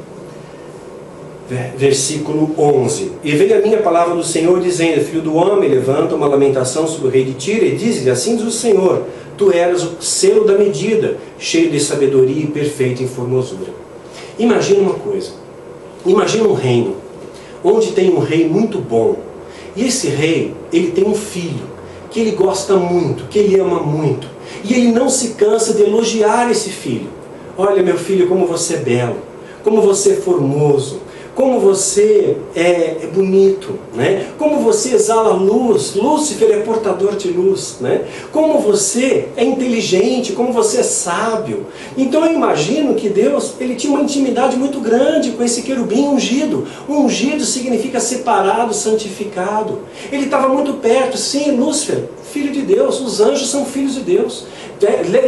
Versículo 11. E veio a minha palavra do Senhor dizendo: filho do homem, levanta uma lamentação sobre o rei de Tiro e diz-lhe: assim diz o Senhor, tu eras o selo da medida, cheio de sabedoria e perfeito em formosura. Imagina uma coisa, imagina um reino, onde tem um rei muito bom, e esse rei, ele tem um filho, que ele gosta muito, que ele ama muito, e ele não se cansa de elogiar esse filho. Olha meu filho, como você é belo, como você é formoso, como você é bonito, né? Como você exala luz, Lúcifer é portador de luz, né? Como você é inteligente, como você é sábio. Então eu imagino que Deus, ele tinha uma intimidade muito grande com esse querubim ungido. Ungido significa separado, santificado. Ele estava muito perto, sim, Lúcifer, filho de Deus, os anjos são filhos de Deus.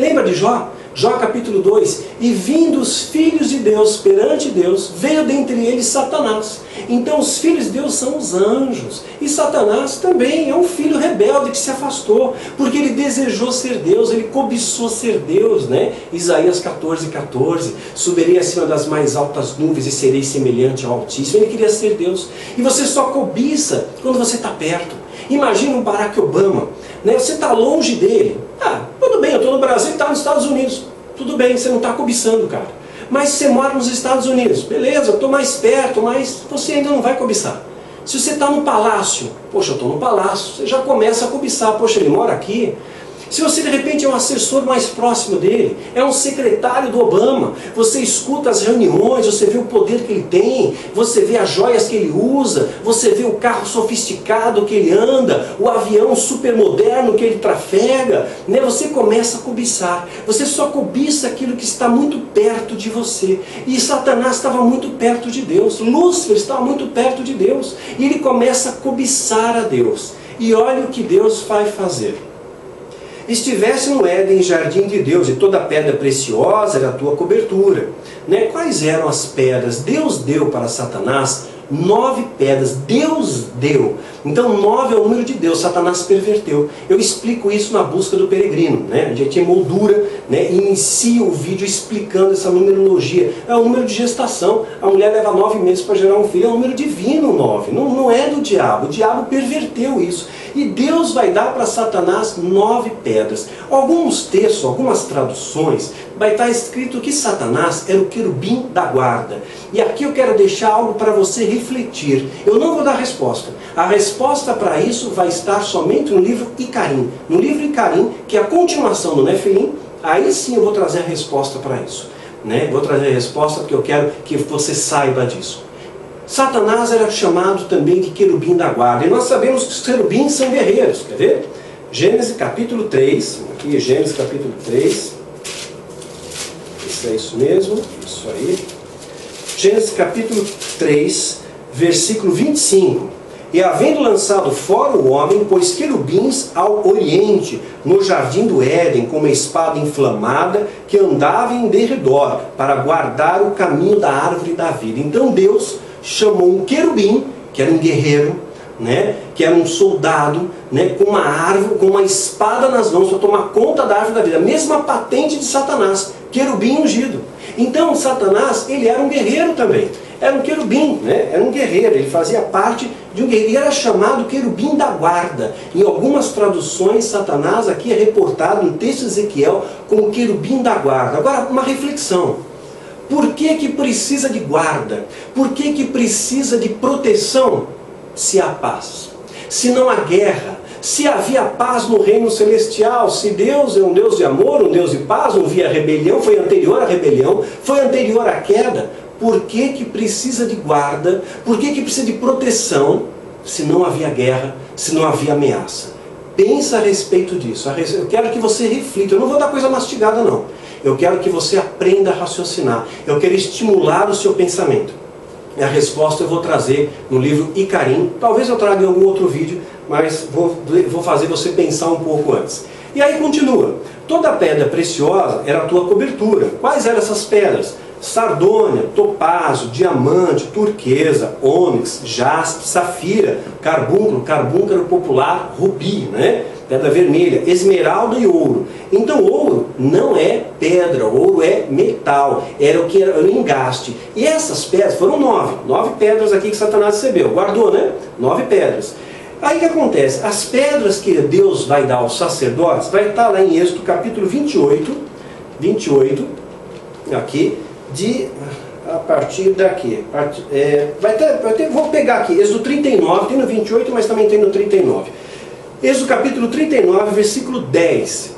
Lembra de Jó? Jó capítulo 2, e vindo os filhos de Deus perante Deus, veio dentre eles Satanás. Então os filhos de Deus são os anjos, e Satanás também é um filho rebelde que se afastou, porque ele desejou ser Deus, ele cobiçou ser Deus, né? Isaías 14, 14, subirei acima das mais altas nuvens e serei semelhante ao Altíssimo. Ele queria ser Deus, e você só cobiça quando você está perto. Imagina um Barack Obama, né? Você está longe dele, tudo bem, eu estou no Brasil e está nos Estados Unidos, tudo bem, você não está cobiçando, cara. Mas você mora nos Estados Unidos, beleza, eu estou mais perto, mas você ainda não vai cobiçar. Se você está no palácio, poxa, eu estou no palácio, você já começa a cobiçar, poxa, ele mora aqui. Se você de repente é um assessor mais próximo dele, é um secretário do Obama, você escuta as reuniões, você vê o poder que ele tem, você vê as joias que ele usa, você vê o carro sofisticado que ele anda, o avião super moderno que ele trafega, né? Você começa a cobiçar, você só cobiça aquilo que está muito perto de você. E Satanás estava muito perto de Deus, Lúcifer estava muito perto de Deus, e ele começa a cobiçar a Deus. E olha o que Deus vai fazer. Estivesse no Éden, jardim de Deus, e toda pedra preciosa era a tua cobertura. Né? Quais eram as pedras? Deus deu para Satanás 9 pedras. Deus deu. Então 9 é o número de Deus. Satanás perverteu. Eu explico isso na busca do peregrino. Né? A gente emoldura, né? Inicia o vídeo explicando essa numerologia. É o número de gestação. A mulher leva 9 meses para gerar um filho. É um número divino 9. Não é do diabo. O diabo perverteu isso. E Deus vai dar para Satanás 9 pedras. Alguns textos, algumas traduções, vai estar escrito que Satanás era o querubim da guarda. E aqui eu quero deixar algo para você refletir. Eu não vou dar resposta. A resposta para isso vai estar somente no livro Icarim. No livro Icarim, que é a continuação do Nefilim, aí sim eu vou trazer a resposta para isso. Né? Vou trazer a resposta porque eu quero que você saiba disso. Satanás era chamado também de querubim da guarda. E nós sabemos que os querubins são guerreiros. Quer ver? Gênesis capítulo 3. Aqui, Gênesis capítulo 3. Isso é isso mesmo. Isso aí. Gênesis capítulo 3, versículo 25. E havendo lançado fora o homem, pôs querubins ao oriente, no jardim do Éden, com uma espada inflamada, que andava em derredor, para guardar o caminho da árvore da vida. Então Deus chamou um querubim, que era um guerreiro, né, que era um soldado, né, com uma árvore, com uma espada nas mãos, para tomar conta da árvore da vida. A mesma patente de Satanás, querubim ungido. Então Satanás, ele era um guerreiro também. Era um querubim, né? Era um guerreiro, ele fazia parte de um guerreiro, e era chamado querubim da guarda. Em algumas traduções, Satanás aqui é reportado no texto de Ezequiel como querubim da guarda. Agora, uma reflexão. Por que que precisa de guarda? Por que que precisa de proteção? Se há paz. Se não há guerra. Se havia paz no reino celestial, se Deus é um Deus de amor, um Deus de paz, não havia rebelião, foi anterior à rebelião, foi anterior à queda, por que que precisa de guarda? Por que que precisa de proteção se não havia guerra, se não havia ameaça? Pensa a respeito disso. Eu quero que você reflita. Eu não vou dar coisa mastigada não. Eu quero que você aprenda a raciocinar. Eu quero estimular o seu pensamento. E a resposta eu vou trazer no livro Icarim. Talvez eu traga em algum outro vídeo, mas vou fazer você pensar um pouco antes. E aí continua. Toda pedra preciosa era a tua cobertura. Quais eram essas pedras? Sardônia, topázio, diamante, turquesa, ônix, jaspe, safira, carbúnculo. Carbúnculo era o popular rubi, né? Pedra vermelha, esmeralda e ouro. Então ouro não é pedra, ouro é metal, era o que era o engaste. E essas pedras foram 9 pedras aqui que Satanás recebeu, guardou, né? 9 pedras. Aí o que acontece? As pedras que Deus vai dar aos sacerdotes, vai estar lá em Êxodo capítulo 28, aqui, a partir daqui. Vou pegar aqui, Êxodo 39, tem no 28, mas também tem no 39. Êxodo capítulo 39, versículo 10.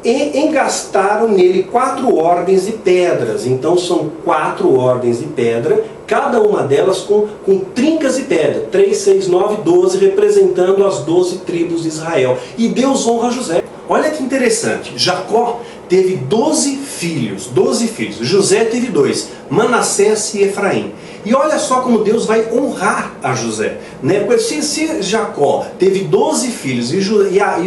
E engastaram nele 4 ordens de pedras. Então são 4 ordens de pedra, cada uma delas com trincas de pedra. 3, 6, 9, 12, representando as 12 tribos de Israel. E Deus honra José. Olha que interessante, Jacó teve 12 filhos. José teve 2, Manassés e Efraim. E olha só como Deus vai honrar a José, né? Porque se Jacó teve 12 filhos e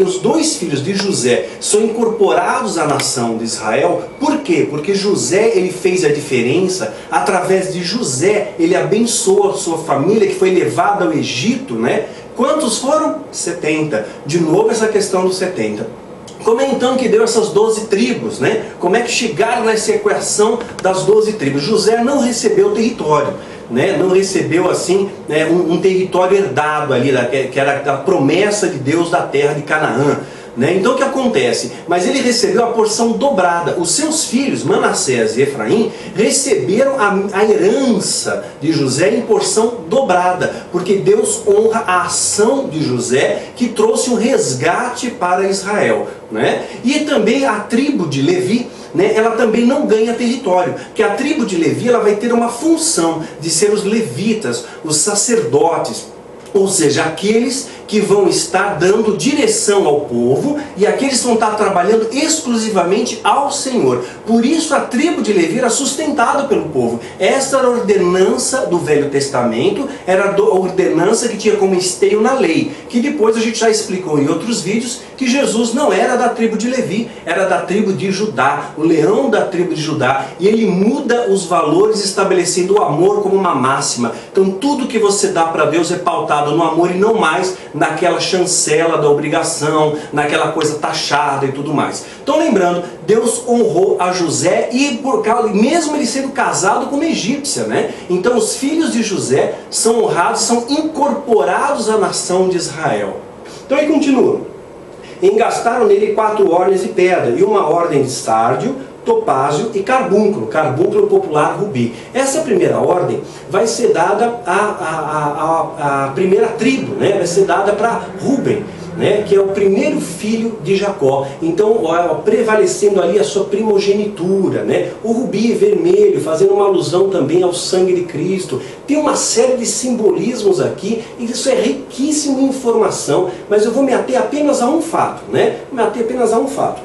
os 2 filhos de José são incorporados à nação de Israel, por quê? Porque José ele fez a diferença, através de José ele abençoou a sua família que foi levada ao Egito, né? Quantos foram? 70. De novo essa questão dos 70. Como é então que deu essas 12 tribos, né? Como é que chegaram nessa equação das 12 tribos? José não recebeu território, né? Não recebeu assim, né, um território herdado ali, que era a promessa de Deus da terra de Canaã. Né? Então o que acontece? Mas ele recebeu a porção dobrada. Os seus filhos, Manassés e Efraim, receberam a herança de José em porção dobrada, porque Deus honra a ação de José, que trouxe um resgate para Israel. Né? E também a tribo de Levi, né, ela também não ganha território, porque a tribo de Levi ela vai ter uma função de ser os levitas, os sacerdotes, ou seja, aqueles que vão estar dando direção ao povo e aqueles que vão estar trabalhando exclusivamente ao Senhor. Por isso a tribo de Levi era sustentada pelo povo. Essa era a ordenança do Velho Testamento, era a ordenança que tinha como esteio na lei, que depois a gente já explicou em outros vídeos que Jesus não era da tribo de Levi, era da tribo de Judá, o leão da tribo de Judá, e ele muda os valores estabelecendo o amor como uma máxima. Então tudo que você dá para Deus é pautado no amor e não mais naquela chancela da obrigação, naquela coisa taxada e tudo mais. Então lembrando, Deus honrou a José e mesmo ele sendo casado com uma egípcia, né? Então os filhos de José são honrados, são incorporados à nação de Israel. Então aí continua. Engastaram nele 4 ordens de pedra e uma ordem de sárdio, topázio e carbúnculo, carbúnculo popular rubi. Essa primeira ordem vai ser dada à primeira tribo, né? Vai ser dada para Ruben, né? Que é o primeiro filho de Jacó. Então, prevalecendo ali a sua primogenitura, né? O rubi vermelho, fazendo uma alusão também ao sangue de Cristo. Tem uma série de simbolismos aqui, e isso é riquíssimo em informação, mas eu vou me ater apenas a um fato, né?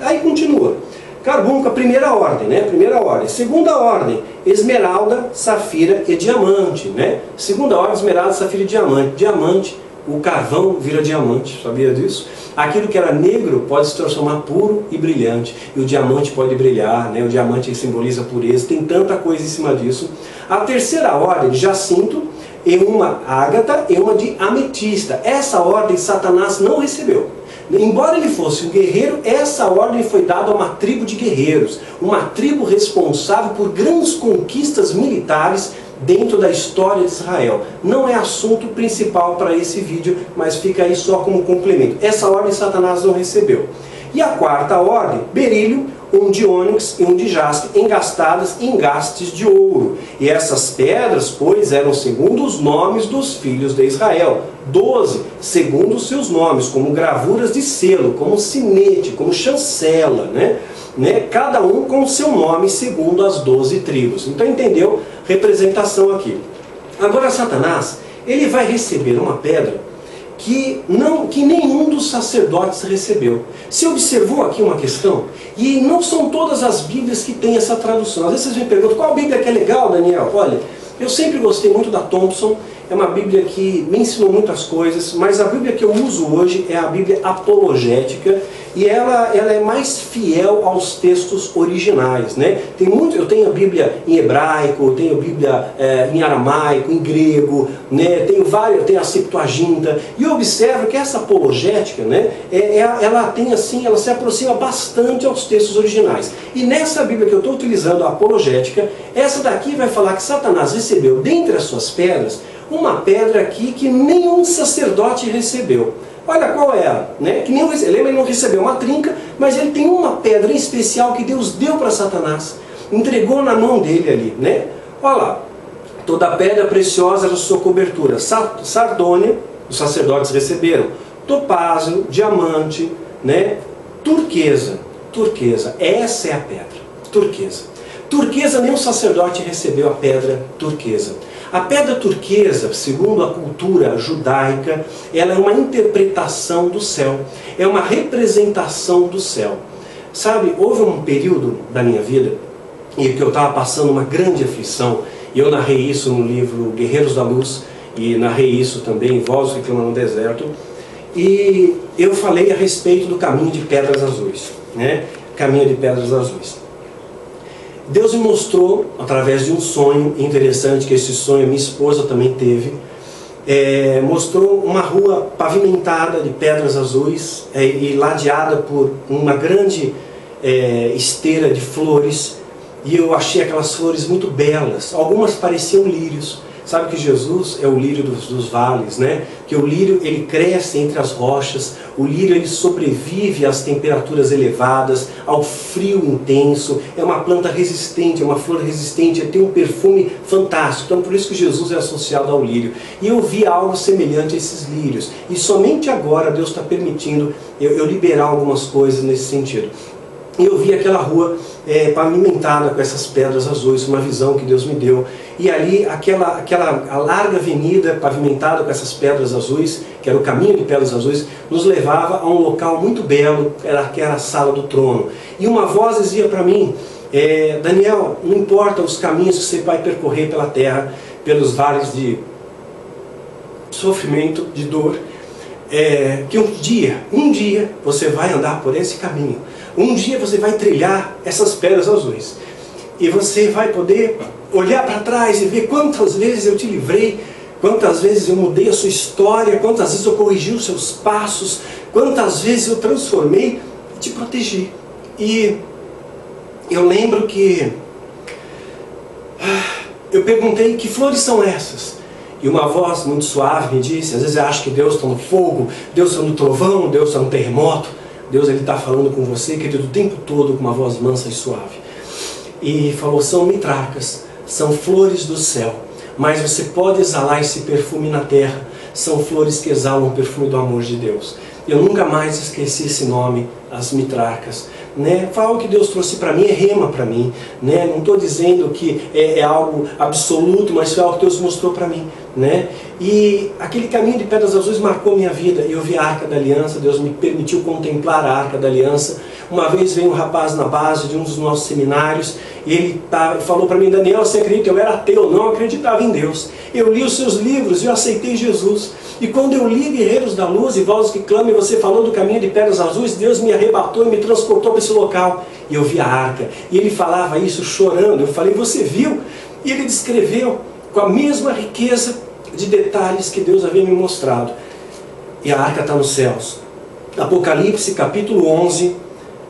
Aí continua. Carbúnculo, a primeira ordem, né? Primeira ordem. Segunda ordem, esmeralda, safira e diamante, né? Segunda ordem, esmeralda, safira e diamante. Diamante, o carvão vira diamante, sabia disso? Aquilo que era negro pode se transformar puro e brilhante. E o diamante pode brilhar, né? O diamante simboliza pureza, tem tanta coisa em cima disso. A terceira ordem, de jacinto, e uma ágata e uma de ametista. Essa ordem Satanás não recebeu. Embora ele fosse um guerreiro, essa ordem foi dada a uma tribo de guerreiros, uma tribo responsável por grandes conquistas militares dentro da história de Israel. Não é assunto principal para esse vídeo, mas fica aí só como complemento. Essa ordem Satanás não recebeu. E a quarta ordem, berílio, um de ônix e um de jaspe, engastadas em engastes de ouro. E essas pedras, pois, eram segundo os nomes dos filhos de Israel. 12, segundo os seus nomes, como gravuras de selo, como sinete, como chancela, né? Cada um com o seu nome, segundo as 12 tribos. Então, entendeu? Representação aqui. Agora, Satanás, ele vai receber uma pedra que nenhum dos sacerdotes recebeu. Você observou aqui uma questão? E não são todas as Bíblias que têm essa tradução. Às vezes vocês me perguntam, qual Bíblia que é legal, Daniel? Olha, eu sempre gostei muito da Thompson, é uma Bíblia que me ensinou muitas coisas, mas a Bíblia que eu uso hoje é a Bíblia apologética, e ela é mais fiel aos textos originais, né? Eu tenho a Bíblia em hebraico, eu tenho a Bíblia em aramaico, em grego, né? Tenho a Septuaginta, e eu observo que essa apologética, né? Ela se aproxima bastante aos textos originais. E nessa Bíblia que eu estou utilizando, a apologética, essa daqui vai falar que Satanás recebeu dentre as suas pedras uma pedra aqui que nenhum sacerdote recebeu. Olha qual é ela, né? Que lembra, ele não recebeu uma trinca, mas ele tem uma pedra em especial que Deus deu para Satanás, entregou na mão dele ali, né? Olha lá, toda pedra preciosa era sua cobertura. Sardônia, os sacerdotes receberam. Topázio, diamante, né? Turquesa, essa é a pedra, turquesa. Turquesa, nenhum sacerdote recebeu a pedra turquesa. A pedra turquesa, segundo a cultura judaica, ela é uma interpretação do céu, é uma representação do céu. Sabe, houve um período da minha vida em que eu estava passando uma grande aflição, e eu narrei isso no livro Guerreiros da Luz, e narrei isso também em Vozes que Clamam no Deserto, e eu falei a respeito do caminho de pedras azuis, né? Caminho de pedras azuis. Deus me mostrou, através de um sonho interessante, que esse sonho minha esposa também teve, mostrou uma rua pavimentada de pedras azuis e ladeada por uma grande esteira de flores, e eu achei aquelas flores muito belas, algumas pareciam lírios. Sabe que Jesus é o lírio dos vales, né? Que o lírio ele cresce entre as rochas, o lírio ele sobrevive às temperaturas elevadas, ao frio intenso, é uma planta resistente, é uma flor resistente, tem um perfume fantástico, então por isso que Jesus é associado ao lírio. E eu vi algo semelhante a esses lírios, e somente agora Deus está permitindo eu liberar algumas coisas nesse sentido. E eu vi aquela rua pavimentada com essas pedras azuis, uma visão que Deus me deu. E ali, a larga avenida pavimentada com essas pedras azuis, que era o caminho de pedras azuis, nos levava a um local muito belo, que era a sala do trono. E uma voz dizia para mim, Daniel, não importa os caminhos que você vai percorrer pela terra, pelos vales de sofrimento, de dor, que um dia você vai andar por esse caminho. Um dia você vai trilhar essas pedras azuis. E você vai poder olhar para trás e ver quantas vezes eu te livrei, quantas vezes eu mudei a sua história, quantas vezes eu corrigi os seus passos, quantas vezes eu transformei e te protegi. E eu lembro que eu perguntei, que flores são essas? E uma voz muito suave me disse, às vezes eu acho que Deus está no fogo, Deus está no trovão, Deus está no terremoto. Deus está falando com você, querido, o tempo todo com uma voz mansa e suave. E falou, são mitracas, são flores do céu, mas você pode exalar esse perfume na terra. São flores que exalam o perfume do amor de Deus. Eu nunca mais esqueci esse nome, as mitracas. Né? Foi algo que Deus trouxe para mim, é rema para mim. Né? Não estou dizendo que é algo absoluto, mas foi algo que Deus mostrou para mim. Né? E aquele caminho de pedras azuis marcou minha vida. Eu vi a Arca da Aliança, Deus me permitiu contemplar a Arca da Aliança. Uma vez veio um rapaz na base de um dos nossos seminários, e ele falou para mim, Daniel, você acredita? Eu era ateu, não acreditava em Deus. Eu li os seus livros e eu aceitei Jesus. E quando eu li Guerreiros da Luz e Vozes que Clamam, e você falou do caminho de pedras azuis, Deus me arrebatou e me transportou para esse local. E eu vi a arca. E ele falava isso chorando. Eu falei, você viu? E ele descreveu com a mesma riqueza de detalhes que Deus havia me mostrado. E a arca está nos céus. Apocalipse capítulo 11,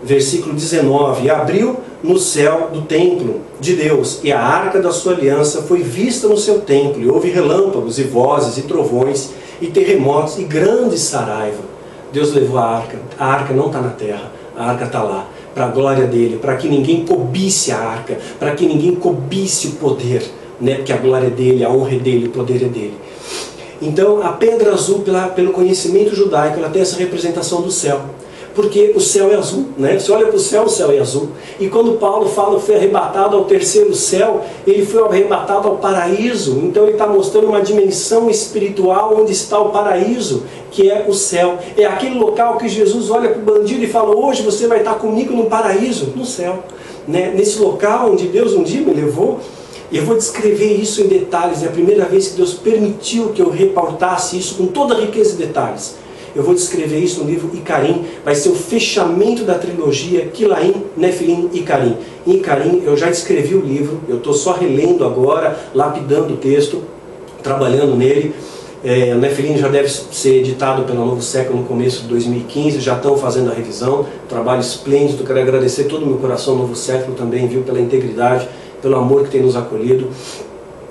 versículo 19. E abriu no céu do templo de Deus, e a arca da sua aliança foi vista no seu templo, e houve relâmpagos, e vozes, e trovões, e terremotos, e grande saraiva. Deus levou a arca não está na terra, a arca está lá, para a glória dele, para que ninguém cobisse a arca, para que ninguém cobisse o poder, né? Porque a glória é dele, a honra é dele, o poder é dele. Então a pedra azul, pelo conhecimento judaico, ela tem essa representação do céu. porque o céu é azul, né? Você olha para o céu é azul. E quando Paulo fala que foi arrebatado ao terceiro céu, ele foi arrebatado ao paraíso. Então ele está mostrando uma dimensão espiritual onde está o paraíso, que é o céu. É aquele local que Jesus olha para o bandido e fala: hoje você vai estar comigo no paraíso, no céu, né? Nesse local onde Deus um dia me levou. E eu vou descrever isso em detalhes. É a primeira vez que Deus permitiu que eu reportasse isso com toda a riqueza de detalhes. Eu vou descrever isso no livro Icarim. Vai ser o fechamento da trilogia Quilaim, Nefilim e Icarim. Em Icarim eu já escrevi o livro, eu estou só relendo agora, lapidando o texto, trabalhando nele. O Nefilim já deve ser editado pela Novo Século no começo de 2015, já estão fazendo a revisão, trabalho esplêndido. Quero agradecer todo o meu coração ao Novo Século também, viu, pela integridade, pelo amor que tem nos acolhido.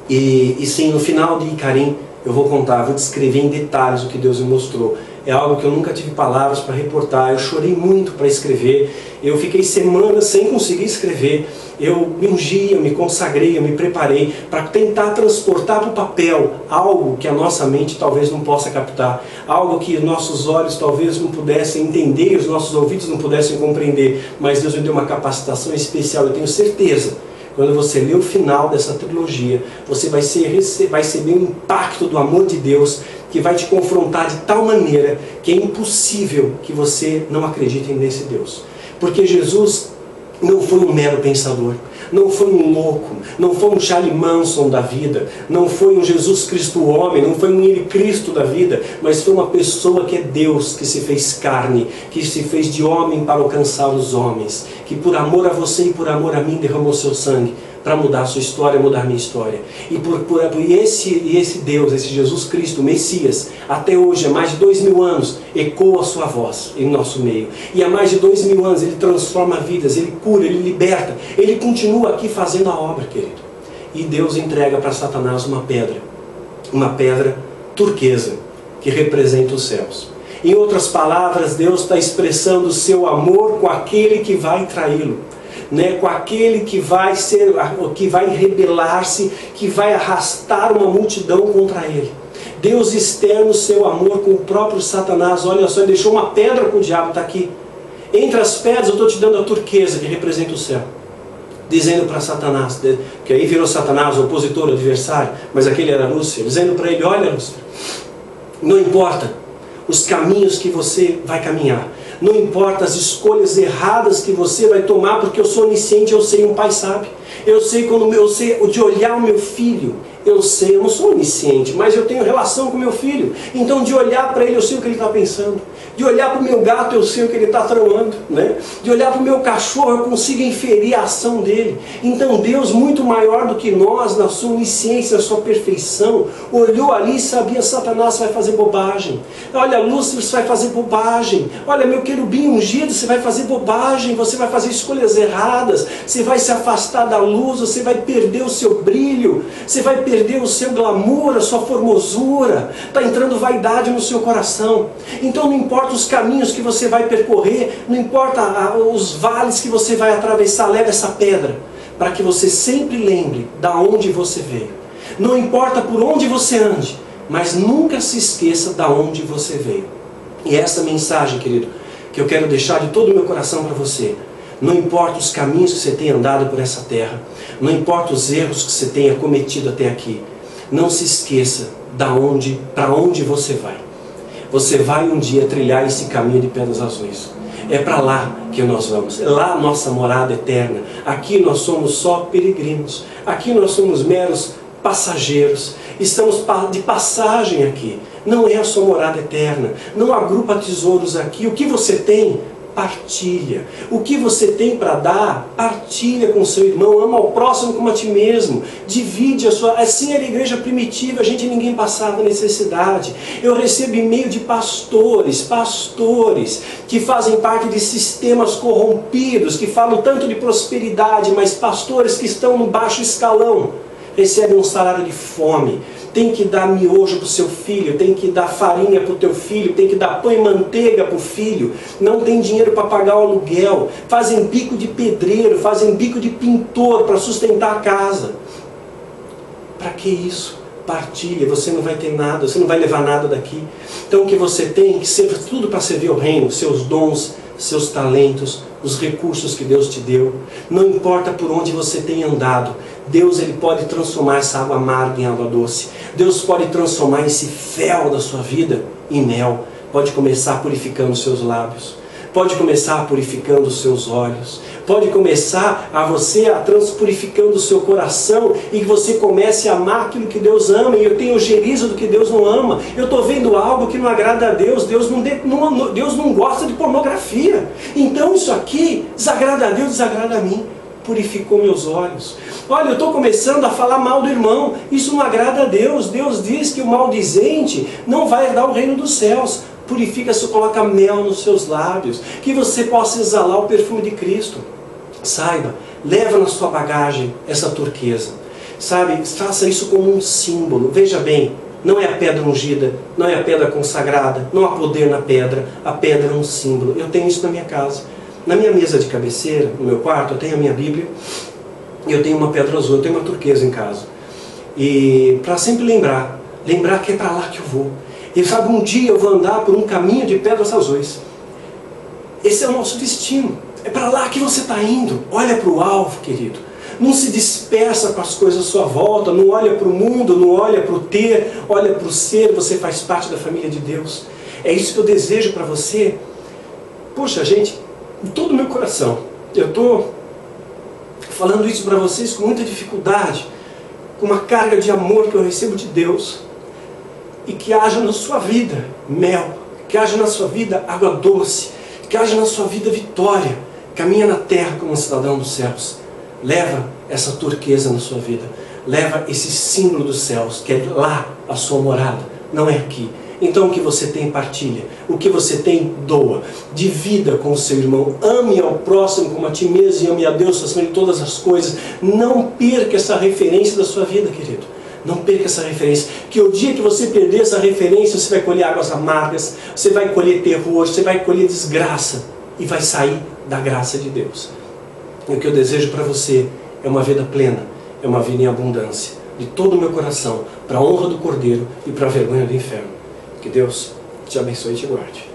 E sim, no final de Icarim eu vou contar, vou descrever em detalhes o que Deus me mostrou. É algo que eu nunca tive palavras para reportar, eu chorei muito para escrever, eu fiquei semanas sem conseguir escrever, eu me ungi, eu me consagrei, eu me preparei para tentar transportar para o papel algo que a nossa mente talvez não possa captar, algo que nossos olhos talvez não pudessem entender, os nossos ouvidos não pudessem compreender, mas Deus me deu uma capacitação especial. Eu tenho certeza, quando você lê o final dessa trilogia, você vai receber um impacto do amor de Deus que vai te confrontar de tal maneira que é impossível que você não acredite nesse Deus. Porque Jesus não foi um mero pensador, não foi um louco, não foi um Charlie Manson da vida, não foi um Jesus Cristo homem, não foi um Ele Cristo da vida, mas foi uma pessoa que é Deus, que se fez carne, que se fez de homem para alcançar os homens, que por amor a você e por amor a mim derramou seu sangue para mudar a sua história, mudar a minha história. E esse Deus, esse Jesus Cristo, o Messias, até hoje, há mais de 2000 anos, ecoa a sua voz em nosso meio. E há mais de 2000 anos ele transforma vidas, ele cura, ele liberta, ele continua aqui fazendo a obra, querido. E Deus entrega para Satanás uma pedra turquesa, que representa os céus. Em outras palavras, Deus está expressando o seu amor com aquele que vai traí-lo. Né, com aquele que vai rebelar-se, que vai arrastar uma multidão contra ele. Deus externa o seu amor com o próprio Satanás. Olha só, ele deixou uma pedra com o diabo, está aqui. Entre as pedras eu estou te dando a turquesa, que representa o céu. Dizendo para Satanás, que aí virou Satanás, o opositor, o adversário, mas aquele era Lúcifer, dizendo para ele: olha, Lúcifer, não importa os caminhos que você vai caminhar, não importa as escolhas erradas que você vai tomar, porque eu sou onisciente, eu sei, um pai sabe. Eu sei de olhar o meu filho, eu não sou onisciente, mas eu tenho relação com o meu filho. Então de olhar para ele eu sei o que ele está pensando. De olhar para o meu gato eu sei o que ele está tramando, né? De olhar para o meu cachorro eu consigo inferir a ação dele. Então Deus, muito maior do que nós, na sua onisciência, na sua perfeição, olhou ali e sabia: Satanás vai fazer bobagem. Olha, Lúcifer, você vai fazer bobagem. Olha, meu querubim ungido, você vai fazer bobagem. Você vai fazer escolhas erradas. Você vai se afastar da luz, você vai perder o seu brilho. Você vai perder o seu glamour, a sua formosura. Está entrando vaidade no seu coração. Então não importa os caminhos que você vai percorrer, não importa os vales que você vai atravessar, leva essa pedra, para que você sempre lembre da onde você veio. Não importa por onde você ande, mas nunca se esqueça da onde você veio. E essa mensagem, querido, que eu quero deixar de todo o meu coração para você. Não importa os caminhos que você tenha andado por essa terra, não importa os erros que você tenha cometido até aqui, não se esqueça para onde você vai. Você vai um dia trilhar esse caminho de pedras azuis. É para lá que nós vamos. É lá a nossa morada eterna. Aqui nós somos só peregrinos. Aqui nós somos meros passageiros. Estamos de passagem aqui. Não é a sua morada eterna. Não agrupa tesouros aqui. O que você tem, partilha. O que você tem para dar, partilha com seu irmão. Ama ao próximo como a ti mesmo. Divide a sua... Assim era a igreja primitiva, ninguém passava necessidade. Eu recebo e-mail de pastores que fazem parte de sistemas corrompidos, que falam tanto de prosperidade, mas pastores que estão no baixo escalão recebem um salário de fome. Tem que dar miojo para o seu filho, tem que dar farinha para o teu filho, tem que dar pão e manteiga para o filho, não tem dinheiro para pagar o aluguel, fazem bico de pedreiro, fazem bico de pintor para sustentar a casa. Para que isso? Partilha, você não vai ter nada, você não vai levar nada daqui. Então o que você tem, que serve tudo para servir o reino, seus dons, seus talentos, os recursos que Deus te deu. Não importa por onde você tenha andado, Deus ele pode transformar essa água amarga em água doce. Deus pode transformar esse fel da sua vida em mel. Pode começar purificando os seus lábios. Pode começar purificando os seus olhos. Pode começar a transpurificando o seu coração e que você comece a amar aquilo que Deus ama. E eu tenho o gerizo do que Deus não ama. Eu estou vendo algo que não agrada a Deus. Deus não gosta de pornografia. Então isso aqui desagrada a Deus, desagrada a mim. Purificou meus olhos. Olha, eu estou começando a falar mal do irmão. Isso não agrada a Deus. Deus diz que o maldizente não vai herdar o reino dos céus. Purifica-se, coloca mel nos seus lábios, que você possa exalar o perfume de Cristo. Saiba, leva na sua bagagem essa turquesa. Sabe, faça isso como um símbolo. Veja bem, não é a pedra ungida, não é a pedra consagrada, não há poder na pedra. A pedra é um símbolo. Eu tenho isso na minha casa. Na minha mesa de cabeceira, no meu quarto, eu tenho a minha Bíblia. E eu tenho uma pedra azul, eu tenho uma turquesa em casa. E para sempre lembrar que é para lá que eu vou. E sabe, um dia eu vou andar por um caminho de pedras azuis. Esse é o nosso destino. É para lá que você está indo. Olha para o alvo, querido. Não se dispersa com as coisas à sua volta. Não olha para o mundo, não olha para o ter. Olha para o ser. Você faz parte da família de Deus. É isso que eu desejo para você. Poxa, gente, em todo o meu coração, eu estou falando isso para vocês com muita dificuldade. Com uma carga de amor que eu recebo de Deus. E que haja na sua vida mel, que haja na sua vida água doce, que haja na sua vida vitória. Caminha na terra como um cidadão dos céus. Leva essa turquesa na sua vida. Leva esse símbolo dos céus, que é lá a sua morada, não é aqui. Então o que você tem, partilha. O que você tem, doa. Divida com o seu irmão. Ame ao próximo como a ti mesmo e ame a Deus acima de todas as coisas. Não perca essa referência da sua vida, querido. Não perca essa referência, que o dia que você perder essa referência, você vai colher águas amargas, você vai colher terror, você vai colher desgraça e vai sair da graça de Deus. E o que eu desejo para você é uma vida plena, é uma vida em abundância, de todo o meu coração, para a honra do Cordeiro e para a vergonha do inferno. Que Deus te abençoe e te guarde.